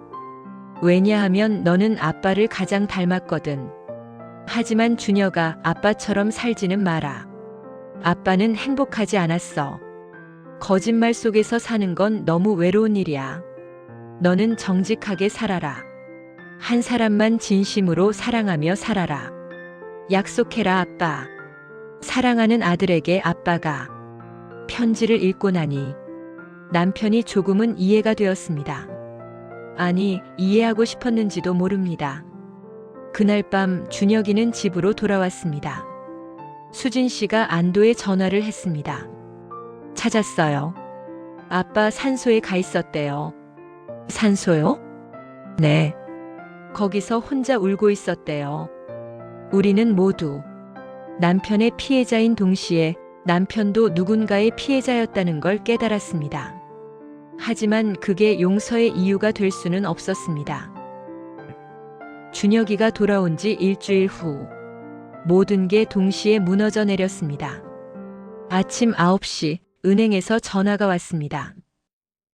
A: 왜냐하면 너는 아빠를 가장 닮았거든. 하지만 준혁아, 아빠처럼 살지는 마라. 아빠는 행복하지 않았어. 거짓말 속에서 사는 건 너무 외로운 일이야. 너는 정직하게 살아라. 한 사람만 진심으로 사랑하며 살아라. 약속해라, 아빠. 사랑하는 아들에게 아빠가. 편지를 읽고 나니 남편이 조금은 이해가 되었습니다. 아니, 이해하고 싶었는지도 모릅니다. 그날 밤 준혁이는 집으로 돌아왔습니다. 수진 씨가 안도의 전화를 했습니다. 찾았어요. 아빠 산소에 가 있었대요. 산소요? 네. 거기서 혼자 울고 있었대요. 우리는 모두 남편의 피해자인 동시에 남편도 누군가의 피해자였다는 걸 깨달았습니다. 하지만 그게 용서의 이유가 될 수는 없었습니다. 준혁이가 돌아온 지 일주일 후 모든 게 동시에 무너져 내렸습니다. 아침 9시 은행에서 전화가 왔습니다.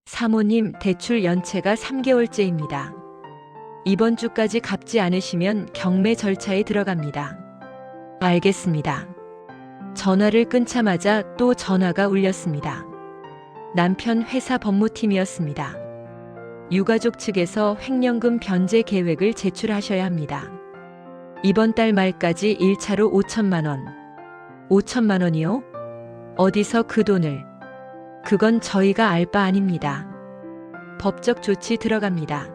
A: 사모님, 대출 연체가 3개월째입니다. 이번 주까지 갚지 않으시면 경매 절차에 들어갑니다. 알겠습니다. 전화를 끊자마자 또 전화가 울렸습니다. 남편 회사 법무팀이었습니다. 유가족 측에서 횡령금 변제 계획을 제출하셔야 합니다. 이번 달 말까지 1차로 5천만 원. 5천만 원이요? 어디서 그 돈을? 그건 저희가 알 바 아닙니다. 법적 조치 들어갑니다.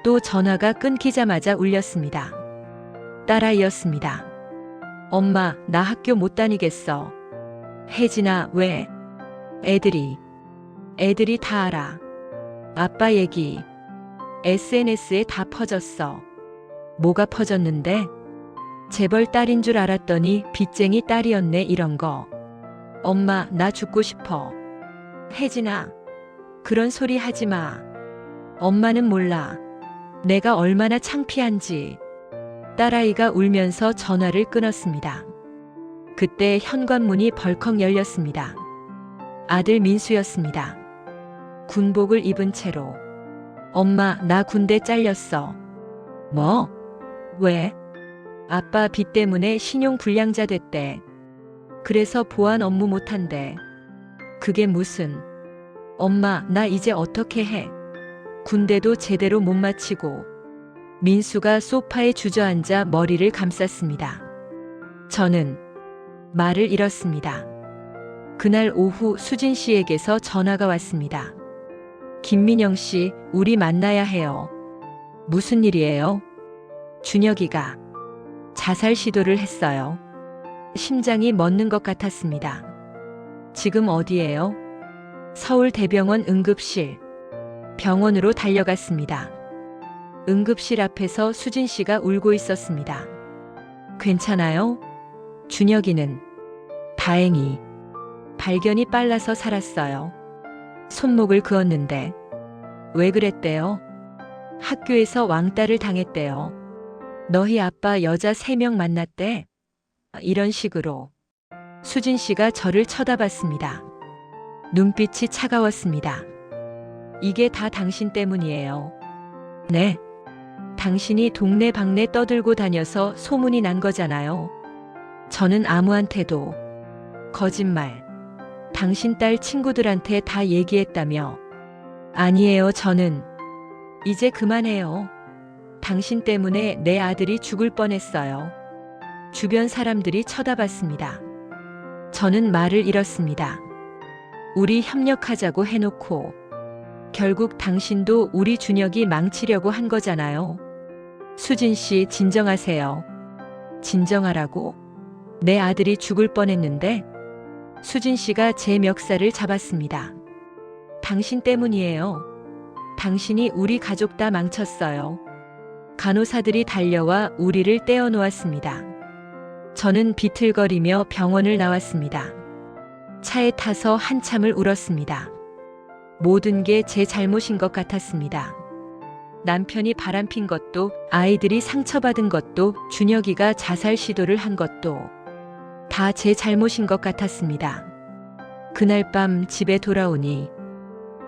A: 또 전화가 끊기자마자 울렸습니다. 딸아이였습니다. 엄마, 나 학교 못 다니겠어. 혜진아, 왜? 애들이 다 알아. 아빠 얘기 SNS에 다 퍼졌어. 뭐가 퍼졌는데? 재벌 딸인 줄 알았더니 빚쟁이 딸이었네, 이런 거. 엄마, 나 죽고 싶어. 혜진아, 그런 소리 하지 마. 엄마는 몰라. 내가 얼마나 창피한지. 딸아이가 울면서 전화를 끊었습니다. 그때 현관문이 벌컥 열렸습니다. 아들 민수였습니다. 군복을 입은 채로. 엄마, 나 군대 잘렸어. 뭐? 왜? 아빠 빚 때문에 신용불량자 됐대. 그래서 보안 업무 못한대. 그게 무슨? 엄마, 나 이제 어떻게 해? 군대도 제대로 못 마치고. 민수가 소파에 주저앉아 머리를 감쌌습니다. 저는 말을 잃었습니다. 그날 오후 수진 씨에게서 전화가 왔습니다. 김민영 씨, 우리 만나야 해요. 무슨 일이에요? 준혁이가 자살 시도를 했어요. 심장이 멎는 것 같았습니다. 지금 어디예요? 서울대병원 응급실. 병원으로 달려갔습니다. 응급실 앞에서 수진 씨가 울고 있었습니다. 괜찮아요? 준혁이는 다행히 발견이 빨라서 살았어요. 손목을 그었는데 왜 그랬대요? 학교에서 왕따를 당했대요. 너희 아빠 여자 3명 만났대? 이런 식으로 수진 씨가 저를 쳐다봤습니다. 눈빛이 차가웠습니다. 이게 다 당신 때문이에요. 네. 당신이 동네방네 떠들고 다녀서 소문이 난 거잖아요. 저는 아무한테도 거짓말. 당신 딸 친구들한테 다 얘기했다며. 아니에요, 저는. 이제 그만해요. 당신 때문에 내 아들이 죽을 뻔했어요. 주변 사람들이 쳐다봤습니다. 저는 말을 잃었습니다. 우리 협력하자고 해놓고 결국 당신도 우리 준혁이 망치려고 한 거잖아요. 수진 씨, 진정하세요. 진정하라고? 내 아들이 죽을 뻔했는데? 수진 씨가 제 멱살을 잡았습니다. 당신 때문이에요. 당신이 우리 가족 다 망쳤어요. 간호사들이 달려와 우리를 떼어놓았습니다. 저는 비틀거리며 병원을 나왔습니다. 차에 타서 한참을 울었습니다. 모든 게 제 잘못인 것 같았습니다. 남편이 바람핀 것도, 아이들이 상처받은 것도, 준혁이가 자살 시도를 한 것도 다 제 잘못인 것 같았습니다. 그날 밤 집에 돌아오니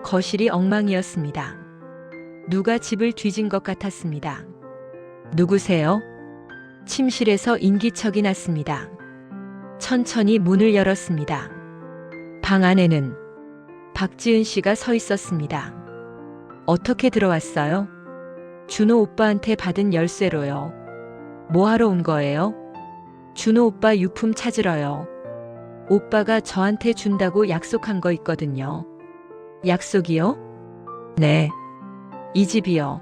A: 거실이 엉망이었습니다. 누가 집을 뒤진 것 같았습니다. 누구세요? 침실에서 인기척이 났습니다. 천천히 문을 열었습니다. 방 안에는 박지은 씨가 서 있었습니다. 어떻게 들어왔어요? 준호 오빠한테 받은 열쇠로요. 뭐 하러 온 거예요? 준호 오빠 유품 찾으러요. 오빠가 저한테 준다고 약속한 거 있거든요. 약속이요? 네. 이 집이요.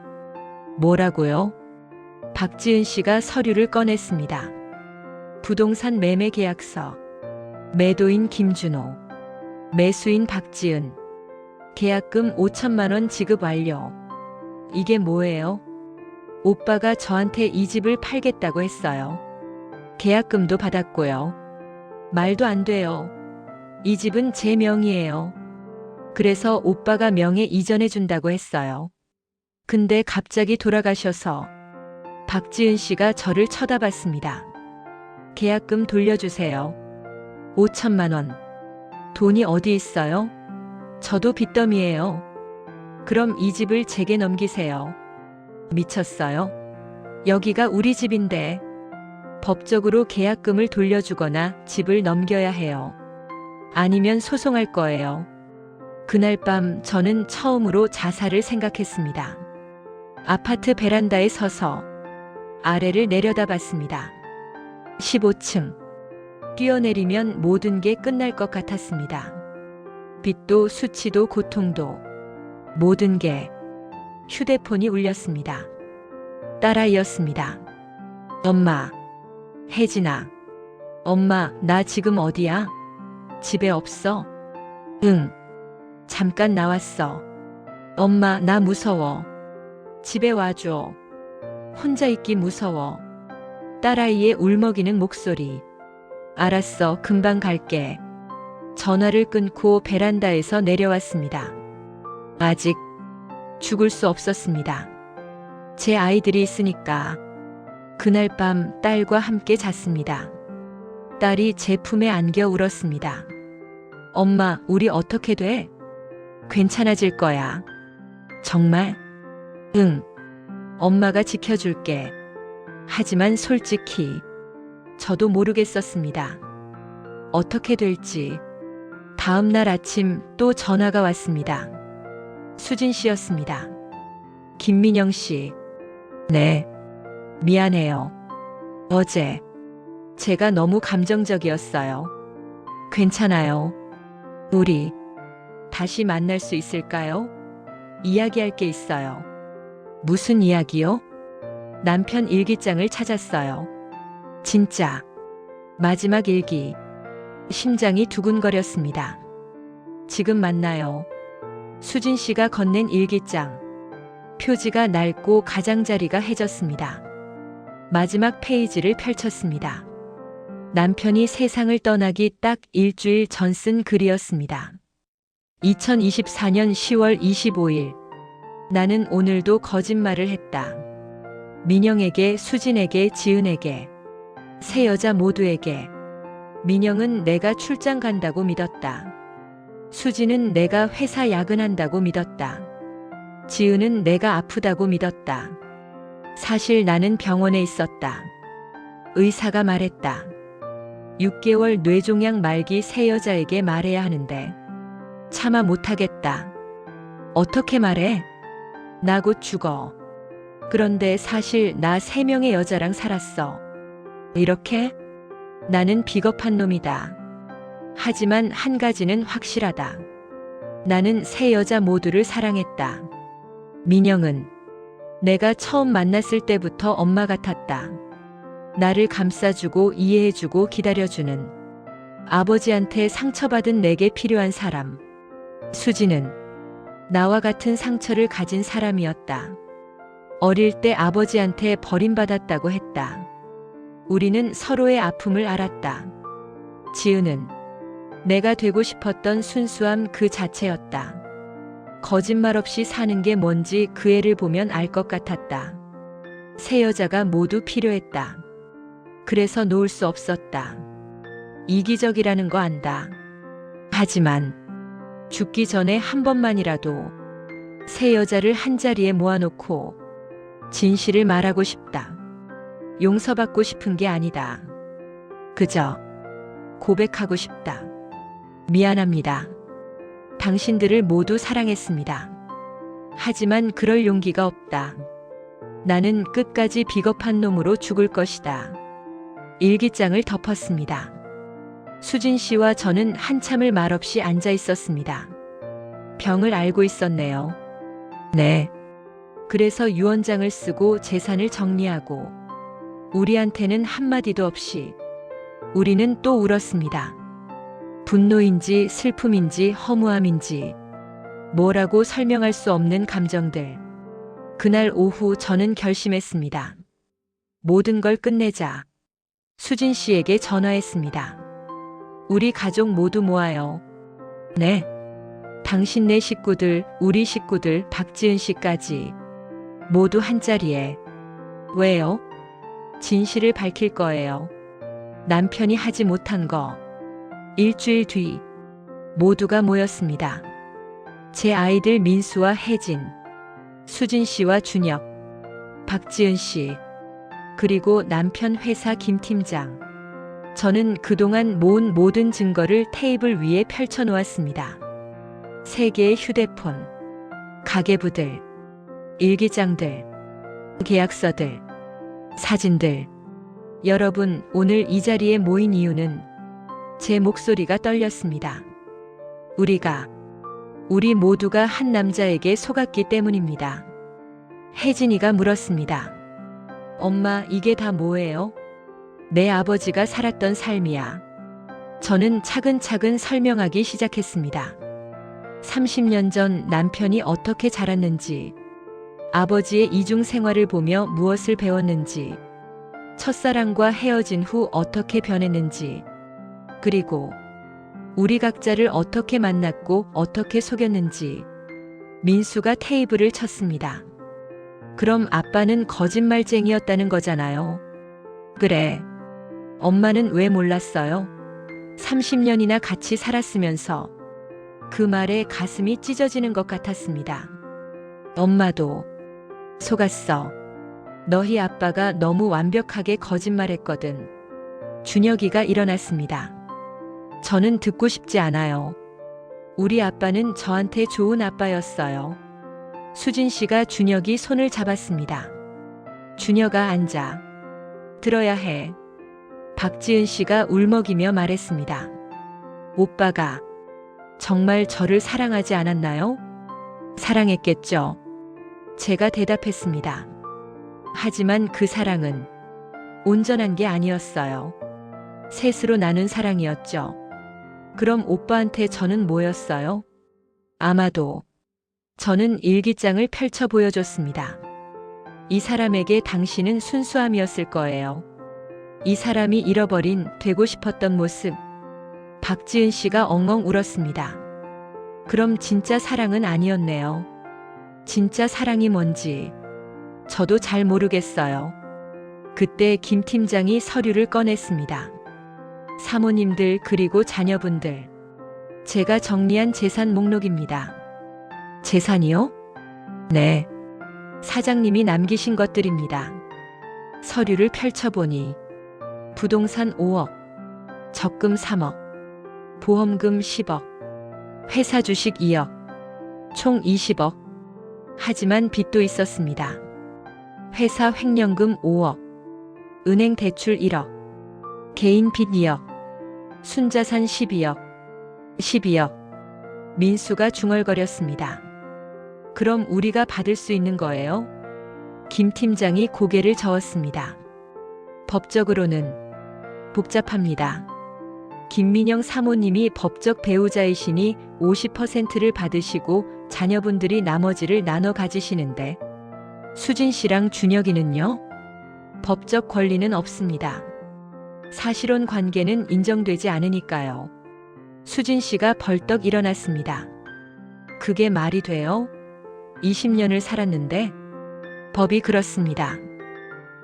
A: 뭐라고요? 박지은 씨가 서류를 꺼냈습니다. 부동산 매매 계약서. 매도인 김준호. 매수인 박지은. 계약금 5천만 원 지급 완료. 이게 뭐예요? 오빠가 저한테 이 집을 팔겠다고 했어요. 계약금도 받았고요. 말도 안 돼요. 이 집은 제 명의예요. 그래서 오빠가 명예 이전해 준다고 했어요. 근데 갑자기 돌아가셔서 박지은 씨가 저를 쳐다봤습니다. 계약금 돌려주세요. 5천만 원. 돈이 어디 있어요? 저도 빚더미예요. 그럼 이 집을 제게 넘기세요. 미쳤어요? 여기가 우리 집인데. 법적으로 계약금을 돌려주거나 집을 넘겨야 해요. 아니면 소송할 거예요. 그날 밤 저는 처음으로 자살을 생각했습니다. 아파트 베란다에 서서 아래를 내려다봤습니다. 15층. 뛰어내리면 모든 게 끝날 것 같았습니다. 빛도 수치도 고통도 모든 게. 휴대폰이 울렸습니다. 딸아이였습니다. 엄마. 혜진아. 엄마, 나 지금 어디야? 집에 없어? 응. 잠깐 나왔어. 엄마, 나 무서워. 집에 와줘. 혼자 있기 무서워. 딸아이의 울먹이는 목소리. 알았어, 금방 갈게. 전화를 끊고 베란다에서 내려왔습니다. 아직 죽을 수 없었습니다. 제 아이들이 있으니까. 그날 밤 딸과 함께 잤습니다. 딸이 제 품에 안겨 울었습니다. 엄마, 우리 어떻게 돼? 괜찮아질 거야. 정말? 응. 엄마가 지켜줄게. 하지만 솔직히 저도 모르겠었습니다. 어떻게 될지. 다음 날 아침 또 전화가 왔습니다. 수진 씨였습니다. 김민영 씨. 네. 미안해요. 어제 제가 너무 감정적이었어요. 괜찮아요. 우리 다시 만날 수 있을까요? 이야기할 게 있어요. 무슨 이야기요? 남편 일기장을 찾았어요. 진짜. 마지막 일기. 심장이 두근거렸습니다. 지금 만나요. 수진 씨가 건넨 일기장. 표지가 낡고 가장자리가 해졌습니다. 마지막 페이지를 펼쳤습니다. 남편이 세상을 떠나기 딱 일주일 전 쓴 글이었습니다. 2024년 10월 25일. 나는 오늘도 거짓말을 했다. 민영에게, 수진에게, 지은에게, 세 여자 모두에게. 민영은 내가 출장 간다고 믿었다. 수진은 내가 회사 야근한다고 믿었다. 지은은 내가 아프다고 믿었다. 사실 나는 병원에 있었다. 의사가 말했다. 6개월 뇌종양 말기 세 여자에게 말해야 하는데 차마 못하겠다. 어떻게 말해? 나 곧 죽어. 그런데 사실 나 3명의 여자랑 살았어. 이렇게? 나는 비겁한 놈이다. 하지만 한 가지는 확실하다. 나는 세 여자 모두를 사랑했다. 민영은 내가 처음 만났을 때부터 엄마 같았다. 나를 감싸주고 이해해주고 기다려주는, 아버지한테 상처받은 내게 필요한 사람. 수지는 나와 같은 상처를 가진 사람이었다. 어릴 때 아버지한테 버림받았다고 했다. 우리는 서로의 아픔을 알았다. 지은은 내가 되고 싶었던 순수함 그 자체였다. 거짓말 없이 사는 게 뭔지 그 애를 보면 알 것 같았다. 세 여자가 모두 필요했다. 그래서 놓을 수 없었다. 이기적이라는 거 안다. 하지만 죽기 전에 한 번만이라도 세 여자를 한자리에 모아놓고 진실을 말하고 싶다. 용서받고 싶은 게 아니다. 그저 고백하고 싶다. 미안합니다. 당신들을 모두 사랑했습니다. 하지만 그럴 용기가 없다. 나는 끝까지 비겁한 놈으로 죽을 것이다. 일기장을 덮었습니다. 수진 씨와 저는 한참을 말없이 앉아 있었습니다. 병을 알고 있었네요. 네. 그래서 유언장을 쓰고 재산을 정리하고 우리한테는 한마디도 없이 우리는 또 울었습니다. 분노인지 슬픔인지 허무함인지 뭐라고 설명할 수 없는 감정들. 그날 오후 저는 결심했습니다. 모든 걸 끝내자. 수진 씨에게 전화했습니다. 우리 가족 모두 모아요. 네. 당신네 식구들, 우리 식구들, 박지은 씨까지 모두 한자리에. 왜요? 진실을 밝힐 거예요. 남편이 하지 못한 거. 일주일 뒤 모두가 모였습니다. 제 아이들 민수와 혜진, 수진 씨와 준혁, 박지은 씨, 그리고 남편 회사 김 팀장. 저는 그동안 모은 모든 증거를 테이블 위에 펼쳐놓았습니다. 3개의 휴대폰, 가계부들, 일기장들, 계약서들, 사진들. 여러분, 오늘 이 자리에 모인 이유는 제 목소리가 떨렸습니다. 우리 모두가 한 남자에게 속았기 때문입니다. 혜진이가 물었습니다. 엄마, 이게 다 뭐예요? 내 아버지가 살았던 삶이야. 저는 차근차근 설명하기 시작했습니다. 30년 전 남편이 어떻게 자랐는지, 아버지의 이중 생활을 보며 무엇을 배웠는지, 첫사랑과 헤어진 후 어떻게 변했는지, 그리고 우리 각자를 어떻게 만났고 어떻게 속였는지. 민수가 테이블을 쳤습니다. 그럼 아빠는 거짓말쟁이였다는 거잖아요. 그래. 엄마는 왜 몰랐어요? 30년이나 같이 살았으면서. 그 말에 가슴이 찢어지는 것 같았습니다. 엄마도 속았어. 너희 아빠가 너무 완벽하게 거짓말했거든. 준혁이가 일어났습니다. 저는 듣고 싶지 않아요. 우리 아빠는 저한테 좋은 아빠였어요. 수진 씨가 준혁이 손을 잡았습니다. 준혁아, 앉아. 들어야 해. 박지은 씨가 울먹이며 말했습니다. 오빠가 정말 저를 사랑하지 않았나요? 사랑했겠죠. 제가 대답했습니다. 하지만 그 사랑은 온전한 게 아니었어요. 셋으로 나눈 사랑이었죠. 그럼 오빠한테 저는 뭐였어요? 아마도 저는 일기장을 펼쳐 보여줬습니다. 이 사람에게 당신은 순수함이었을 거예요. 이 사람이 잃어버린 되고 싶었던 모습. 박지은 씨가 엉엉 울었습니다. 그럼 진짜 사랑은 아니었네요. 진짜 사랑이 뭔지 저도 잘 모르겠어요. 그때 김 팀장이 서류를 꺼냈습니다. 사모님들 그리고 자녀분들. 제가 정리한 재산 목록입니다. 재산이요? 네. 사장님이 남기신 것들입니다. 서류를 펼쳐보니 부동산 5억, 적금 3억, 보험금 10억, 회사 주식 2억, 총 20억. 하지만 빚도 있었습니다. 회사 횡령금 5억, 은행 대출 1억, 개인 빚 2억, 순자산 12억, 12억. 민수가 중얼거렸습니다. 그럼 우리가 받을 수 있는 거예요? 김 팀장이 고개를 저었습니다. 법적으로는 복잡합니다. 김민영 사모님이 법적 배우자이시니 50%를 받으시고 자녀분들이 나머지를 나눠 가지시는데 수진 씨랑 준혁이는요? 법적 권리는 없습니다. 사실혼 관계는 인정되지 않으니까요. 수진 씨가 벌떡 일어났습니다. 그게 말이 돼요? 20년을 살았는데? 법이 그렇습니다.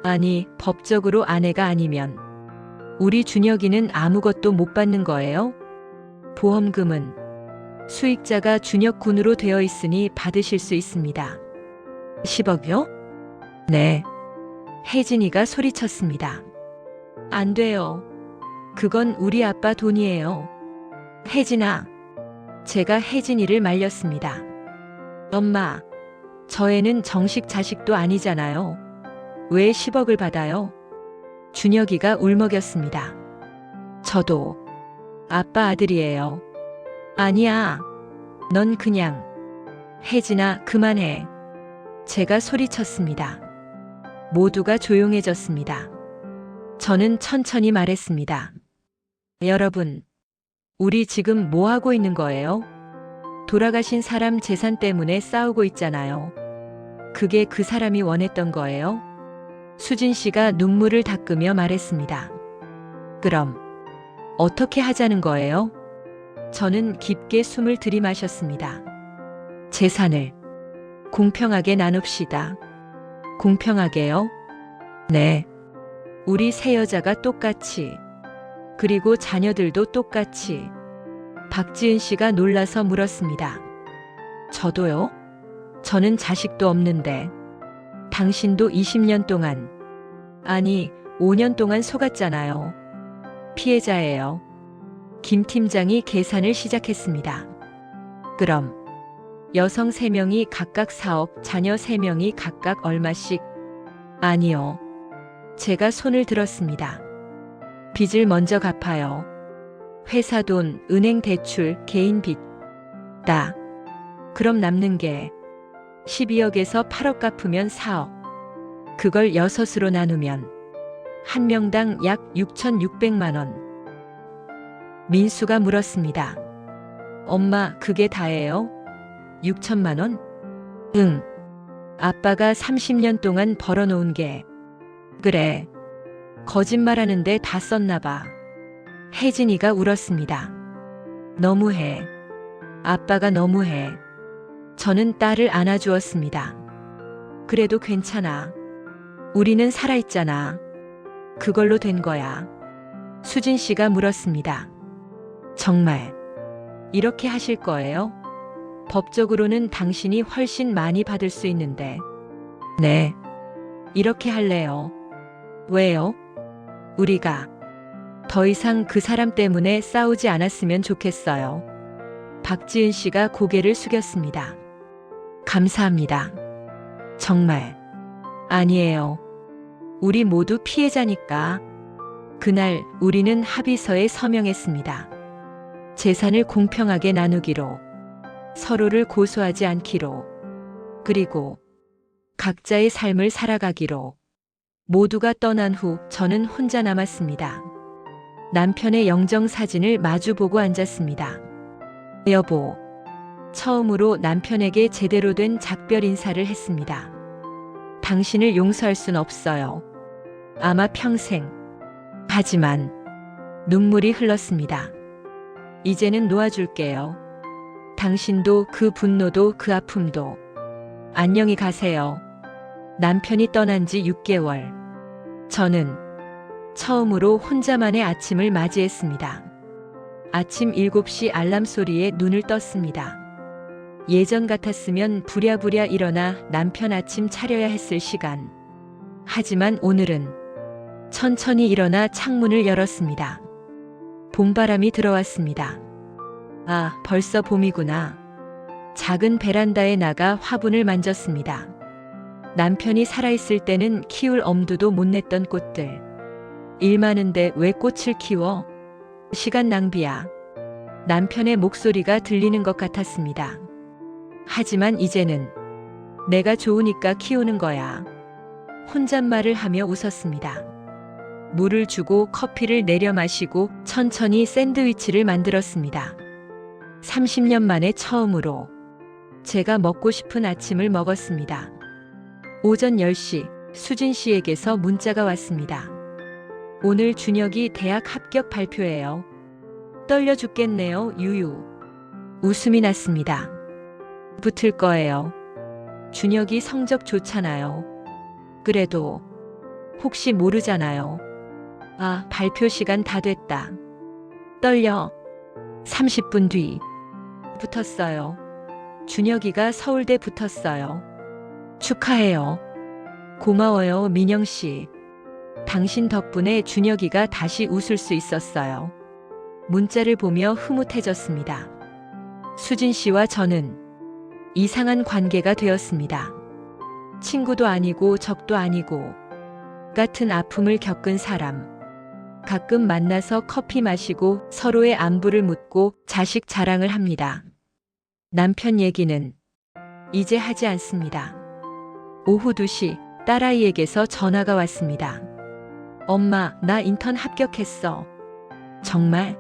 A: 아니, 법적으로 아내가 아니면 우리 준혁이는 아무것도 못 받는 거예요? 보험금은 수익자가 준혁 군으로 되어 있으니 받으실 수 있습니다. 10억요? 네. 혜진이가 소리쳤습니다. 안 돼요. 그건 우리 아빠 돈이에요. 혜진아. 제가 혜진이를 말렸습니다. 엄마, 저 애는 정식 자식도 아니잖아요. 왜 10억을 받아요? 준혁이가 울먹였습니다. 저도 아빠 아들이에요. 아니야. 넌 그냥. 혜진아, 그만해. 제가 소리쳤습니다. 모두가 조용해졌습니다. 저는 천천히 말했습니다. 여러분, 우리 지금 뭐 하고 있는 거예요? 돌아가신 사람 재산 때문에 싸우고 있잖아요. 그게 그 사람이 원했던 거예요? 수진 씨가 눈물을 닦으며 말했습니다. 그럼 어떻게 하자는 거예요? 저는 깊게 숨을 들이마셨습니다. 재산을 공평하게 나눕시다. 공평하게요? 네. 우리 세 여자가 똑같이. 그리고 자녀들도 똑같이. 박지은 씨가 놀라서 물었습니다. 저도요? 저는 자식도 없는데. 당신도 20년 동안, 아니 5년 동안 속았잖아요. 피해자예요. 김 팀장이 계산을 시작했습니다. 그럼 여성 3명이 각각 4억, 자녀 3명이 각각 얼마씩? 아니요. 제가 손을 들었습니다. 빚을 먼저 갚아요. 회사 돈, 은행 대출, 개인 빚. 다. 그럼 남는 게 12억에서 8억 갚으면 4억. 그걸 6으로 나누면 한 명당 약 6,600만 원. 민수가 물었습니다. 엄마, 그게 다예요? 6천만 원? 응. 아빠가 30년 동안 벌어놓은 게. 그래. 거짓말하는데 다 썼나 봐. 혜진이가 울었습니다. 너무해. 아빠가 너무해. 저는 딸을 안아주었습니다. 그래도 괜찮아. 우리는 살아있잖아. 그걸로 된 거야. 수진 씨가 물었습니다. 정말 이렇게 하실 거예요? 법적으로는 당신이 훨씬 많이 받을 수 있는데. 네. 이렇게 할래요. 왜요? 우리가 더 이상 그 사람 때문에 싸우지 않았으면 좋겠어요. 박지은 씨가 고개를 숙였습니다. 감사합니다. 정말. 아니에요. 우리 모두 피해자니까. 그날 우리는 합의서에 서명했습니다. 재산을 공평하게 나누기로. 서로를 고소하지 않기로. 그리고 각자의 삶을 살아가기로. 모두가 떠난 후 저는 혼자 남았습니다. 남편의 영정사진을 마주보고 앉았습니다. 여보. 처음으로 남편에게 제대로 된 작별 인사를 했습니다. 당신을 용서할 순 없어요. 아마 평생. 하지만 눈물이 흘렀습니다. 이제는 놓아줄게요. 당신도 그 분노도 그 아픔도. 안녕히 가세요. 남편이 떠난 지 6개월. 저는 처음으로 혼자만의 아침을 맞이했습니다. 아침 7시 알람 소리에 눈을 떴습니다. 예전 같았으면 부랴부랴 일어나 남편 아침 차려야 했을 시간. 하지만 오늘은 천천히 일어나 창문을 열었습니다. 봄바람이 들어왔습니다. 아, 벌써 봄이구나. 작은 베란다에 나가 화분을 만졌습니다. 남편이 살아있을 때는 키울 엄두도 못 냈던 꽃들. 일 많은데 왜 꽃을 키워? 시간 낭비야. 남편의 목소리가 들리는 것 같았습니다. 하지만 이제는 내가 좋으니까 키우는 거야. 혼잣말을 하며 웃었습니다. 물을 주고 커피를 내려 마시고 천천히 샌드위치를 만들었습니다. 30년 만에 처음으로 제가 먹고 싶은 아침을 먹었습니다. 오전 10시 수진 씨에게서 문자가 왔습니다. 오늘 준혁이 대학 합격 발표예요. 떨려 죽겠네요, 유유. 웃음이 났습니다. 붙을 거예요. 준혁이 성적 좋잖아요. 그래도 혹시 모르잖아요. 아, 발표 시간 다 됐다. 떨려. 30분 뒤. 붙었어요. 준혁이가 서울대 붙었어요. 축하해요. 고마워요, 민영 씨. 당신 덕분에 준혁이가 다시 웃을 수 있었어요. 문자를 보며 흐뭇해졌습니다. 수진 씨와 저는 이상한 관계가 되었습니다. 친구도 아니고 적도 아니고 같은 아픔을 겪은 사람. 가끔 만나서 커피 마시고 서로의 안부를 묻고 자식 자랑을 합니다. 남편 얘기는 이제 하지 않습니다. 오후 2시 딸아이에게서 전화가 왔습니다. 엄마, 나 인턴 합격했어. 정말?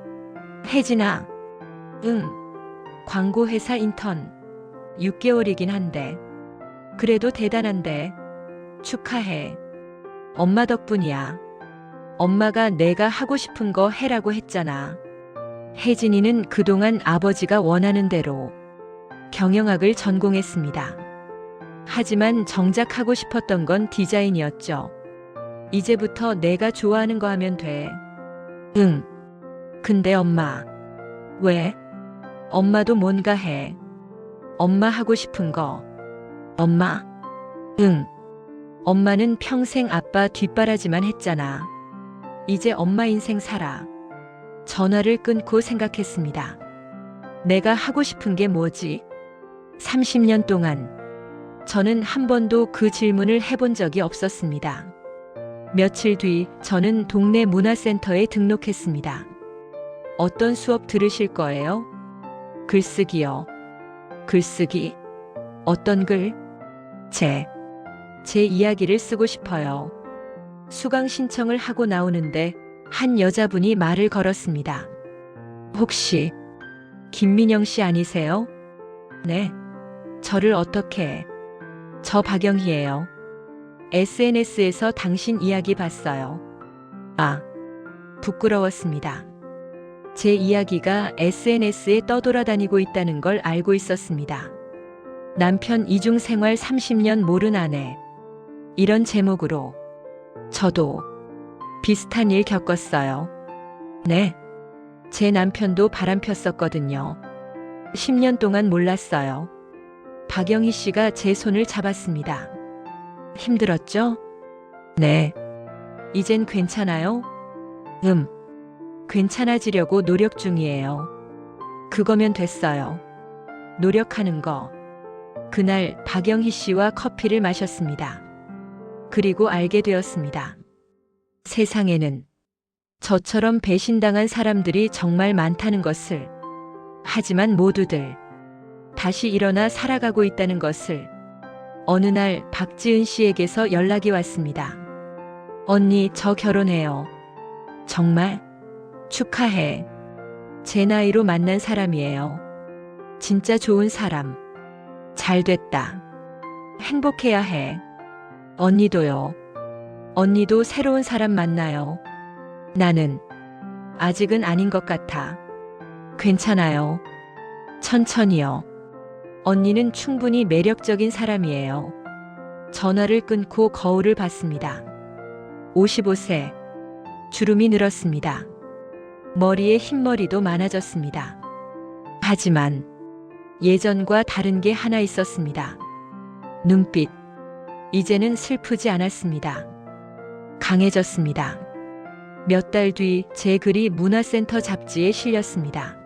A: 혜진아. 응. 광고회사 인턴. 6개월이긴 한데. 그래도 대단한데. 축하해. 엄마 덕분이야. 엄마가 내가 하고 싶은 거 해라고 했잖아. 혜진이는 그동안 아버지가 원하는 대로 경영학을 전공했습니다. 하지만 정작 하고 싶었던 건 디자인이었죠. 이제부터 내가 좋아하는 거 하면 돼. 응. 근데 엄마. 왜? 엄마도 뭔가 해. 엄마 하고 싶은 거. 엄마? 응. 엄마는 평생 아빠 뒷바라지만 했잖아. 이제 엄마 인생 살아. 전화를 끊고 생각했습니다. 내가 하고 싶은 게 뭐지? 30년 동안 저는 한 번도 그 질문을 해본 적이 없었습니다. 며칠 뒤 저는 동네 문화센터에 등록했습니다. 어떤 수업 들으실 거예요? 글쓰기요. 글쓰기? 어떤 글? 제 이야기를 쓰고 싶어요. 수강 신청을 하고 나오는데 한 여자분이 말을 걸었습니다. 혹시 김민영 씨 아니세요? 네. 저를 어떻게? 저 박영희예요. SNS에서 당신 이야기 봤어요. 아, 부끄러웠습니다. 제 이야기가 SNS에 떠돌아다니고 있다는 걸 알고 있었습니다. 남편 이중생활 30년 모른 아내. 이런 제목으로 저도 비슷한 일 겪었어요. 네. 제 남편도 바람 폈었거든요. 10년 동안 몰랐어요. 박영희 씨가 제 손을 잡았습니다. 힘들었죠? 네. 이젠 괜찮아요? 괜찮아지려고 노력 중이에요. 그거면 됐어요. 노력하는 거. 그날 박영희 씨와 커피를 마셨습니다. 그리고 알게 되었습니다. 세상에는 저처럼 배신당한 사람들이 정말 많다는 것을. 하지만 모두들 다시 일어나 살아가고 있다는 것을. 어느 날 박지은 씨에게서 연락이 왔습니다. 언니, 저 결혼해요. 정말? 축하해. 제 나이로 만난 사람이에요. 진짜 좋은 사람. 잘 됐다. 행복해야 해. 언니도요. 언니도 새로운 사람 만나요. 나는 아직은 아닌 것 같아. 괜찮아요. 천천히요. 언니는 충분히 매력적인 사람이에요. 전화를 끊고 거울을 봤습니다. 55세. 주름이 늘었습니다. 머리에 흰머리도 많아졌습니다. 하지만 예전과 다른 게 하나 있었습니다. 눈빛. 이제는 슬프지 않았습니다. 강해졌습니다. 몇 달 뒤 제 글이 문화센터 잡지에 실렸습니다.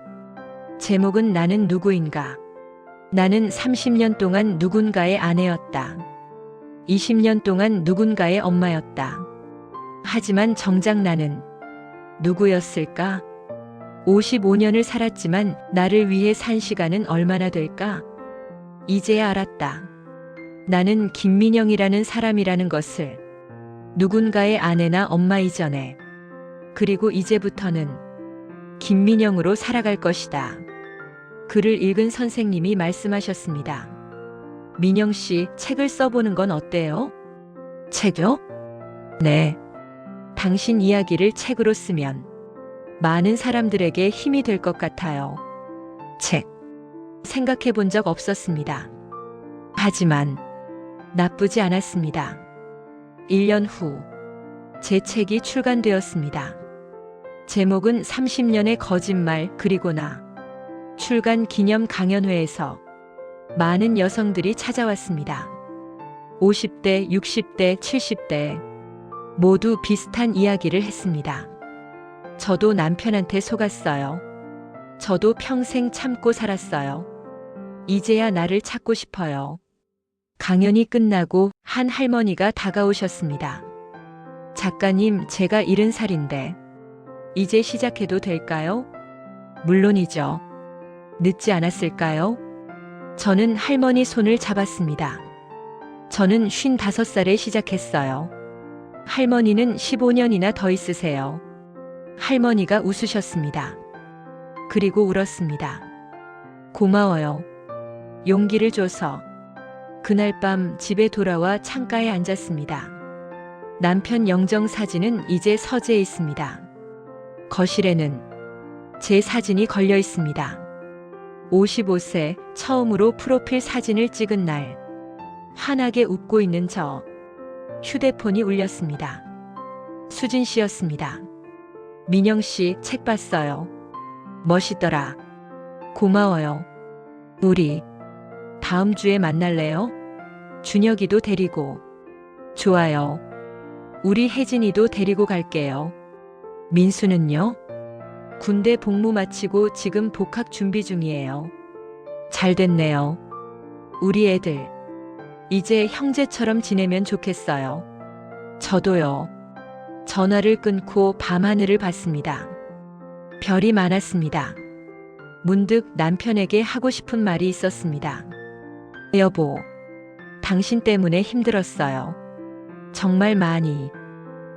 A: 제목은 나는 누구인가. 나는 30년 동안 누군가의 아내였다. 20년 동안 누군가의 엄마였다. 하지만 정작 나는 누구였을까? 55년을 살았지만 나를 위해 산 시간은 얼마나 될까? 이제야 알았다. 나는 김민영이라는 사람이라는 것을. 누군가의 아내나 엄마 이전에. 그리고 이제부터는 김민영으로 살아갈 것이다. 글을 읽은 선생님이 말씀하셨습니다. 민영 씨, 책을 써보는 건 어때요? 책요? 네. 당신 이야기를 책으로 쓰면 많은 사람들에게 힘이 될 것 같아요. 책. 생각해 본 적 없었습니다. 하지만 나쁘지 않았습니다. 1년 후, 제 책이 출간되었습니다. 제목은 30년의 거짓말 그리고 나. 출간 기념 강연회에서 많은 여성들이 찾아왔습니다. 50대, 60대, 70대 모두 비슷한 이야기를 했습니다. 저도 남편한테 속았어요. 저도 평생 참고 살았어요. 이제야 나를 찾고 싶어요. 강연이 끝나고 한 할머니가 다가오셨습니다. 작가님, 제가 70살인데 이제 시작해도 될까요? 물론이죠. 늦지 않았을까요? 저는 할머니 손을 잡았습니다. 저는 55살에 시작했어요. 할머니는 15년이나 더 있으세요. 할머니가 웃으셨습니다. 그리고 울었습니다. 고마워요. 용기를 줘서. 그날 밤 집에 돌아와 창가에 앉았습니다. 남편 영정 사진은 이제 서재에 있습니다. 거실에는 제 사진이 걸려 있습니다. 55세 처음으로 프로필 사진을 찍은 날, 환하게 웃고 있는 저. 휴대폰이 울렸습니다. 수진 씨였습니다. 민영 씨, 책 봤어요. 멋있더라. 고마워요. 우리 다음 주에 만날래요? 준혁이도 데리고. 좋아요. 우리 혜진이도 데리고 갈게요. 민수는요? 군대 복무 마치고 지금 복학 준비 중이에요. 잘 됐네요. 우리 애들 이제 형제처럼 지내면 좋겠어요. 저도요. 전화를 끊고 밤하늘을 봤습니다. 별이 많았습니다. 문득 남편에게 하고 싶은 말이 있었습니다. 여보, 당신 때문에 힘들었어요. 정말 많이.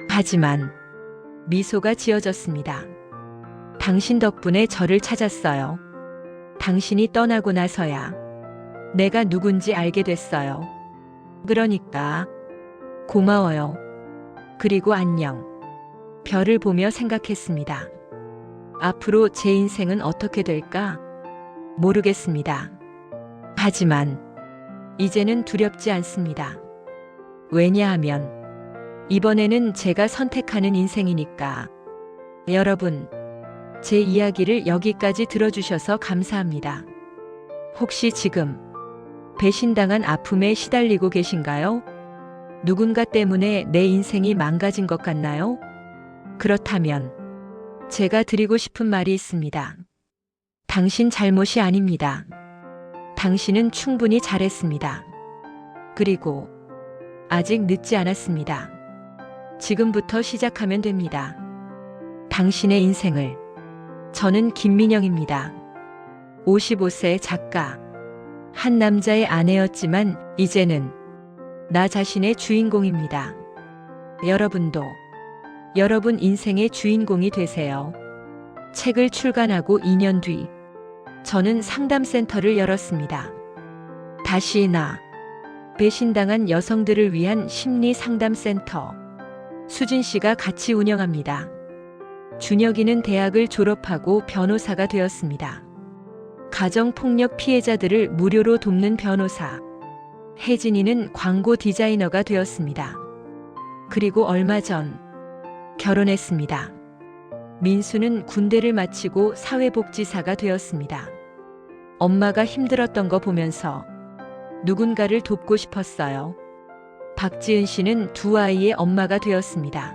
A: 하지만 미소가 지어졌습니다. 당신 덕분에 저를 찾았어요. 당신이 떠나고 나서야 내가 누군지 알게 됐어요. 그러니까 고마워요. 그리고 안녕. 별을 보며 생각했습니다. 앞으로 제 인생은 어떻게 될까? 모르겠습니다. 하지만 이제는 두렵지 않습니다. 왜냐하면 이번에는 제가 선택하는 인생이니까. 여러분, 제 이야기를 여기까지 들어주셔서 감사합니다. 혹시 지금 배신당한 아픔에 시달리고 계신가요? 누군가 때문에 내 인생이 망가진 것 같나요? 그렇다면 제가 드리고 싶은 말이 있습니다. 당신 잘못이 아닙니다. 당신은 충분히 잘했습니다. 그리고 아직 늦지 않았습니다. 지금부터 시작하면 됩니다. 당신의 인생을. 저는 김민영입니다. 55세 작가. 한 남자의 아내였지만 이제는 나 자신의 주인공입니다. 여러분도 여러분 인생의 주인공이 되세요. 책을 출간하고 2년 뒤 저는 상담센터를 열었습니다. 다시 나. 배신당한 여성들을 위한 심리 상담센터. 수진 씨가 같이 운영합니다. 준혁이는 대학을 졸업하고 변호사가 되었습니다. 가정폭력 피해자들을 무료로 돕는 변호사. 혜진이는 광고 디자이너가 되었습니다. 그리고 얼마 전 결혼했습니다. 민수는 군대를 마치고 사회복지사가 되었습니다. 엄마가 힘들었던 거 보면서 누군가를 돕고 싶었어요. 박지은 씨는 두 아이의 엄마가 되었습니다.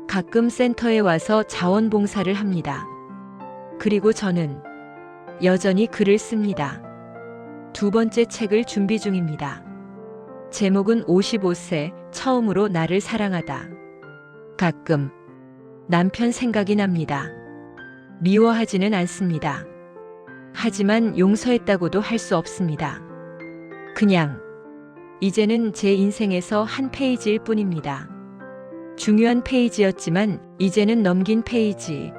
A: 가끔 센터에 와서 자원봉사를 합니다. 그리고 저는 여전히 글을 씁니다. 두 번째 책을 준비 중입니다. 제목은 55세 처음으로 나를 사랑하다. 가끔 남편 생각이 납니다. 미워하지는 않습니다. 하지만 용서했다고도 할 수 없습니다. 그냥 이제는 제 인생에서 한 페이지일 뿐입니다. 중요한 페이지였지만 이제는 넘긴 페이지.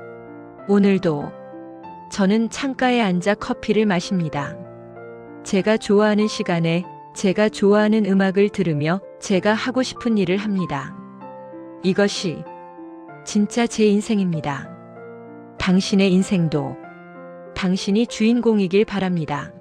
A: 오늘도 저는 창가에 앉아 커피를 마십니다. 제가 좋아하는 시간에 제가 좋아하는 음악을 들으며 제가 하고 싶은 일을 합니다. 이것이 진짜 제 인생입니다. 당신의 인생도 당신이 주인공이길 바랍니다.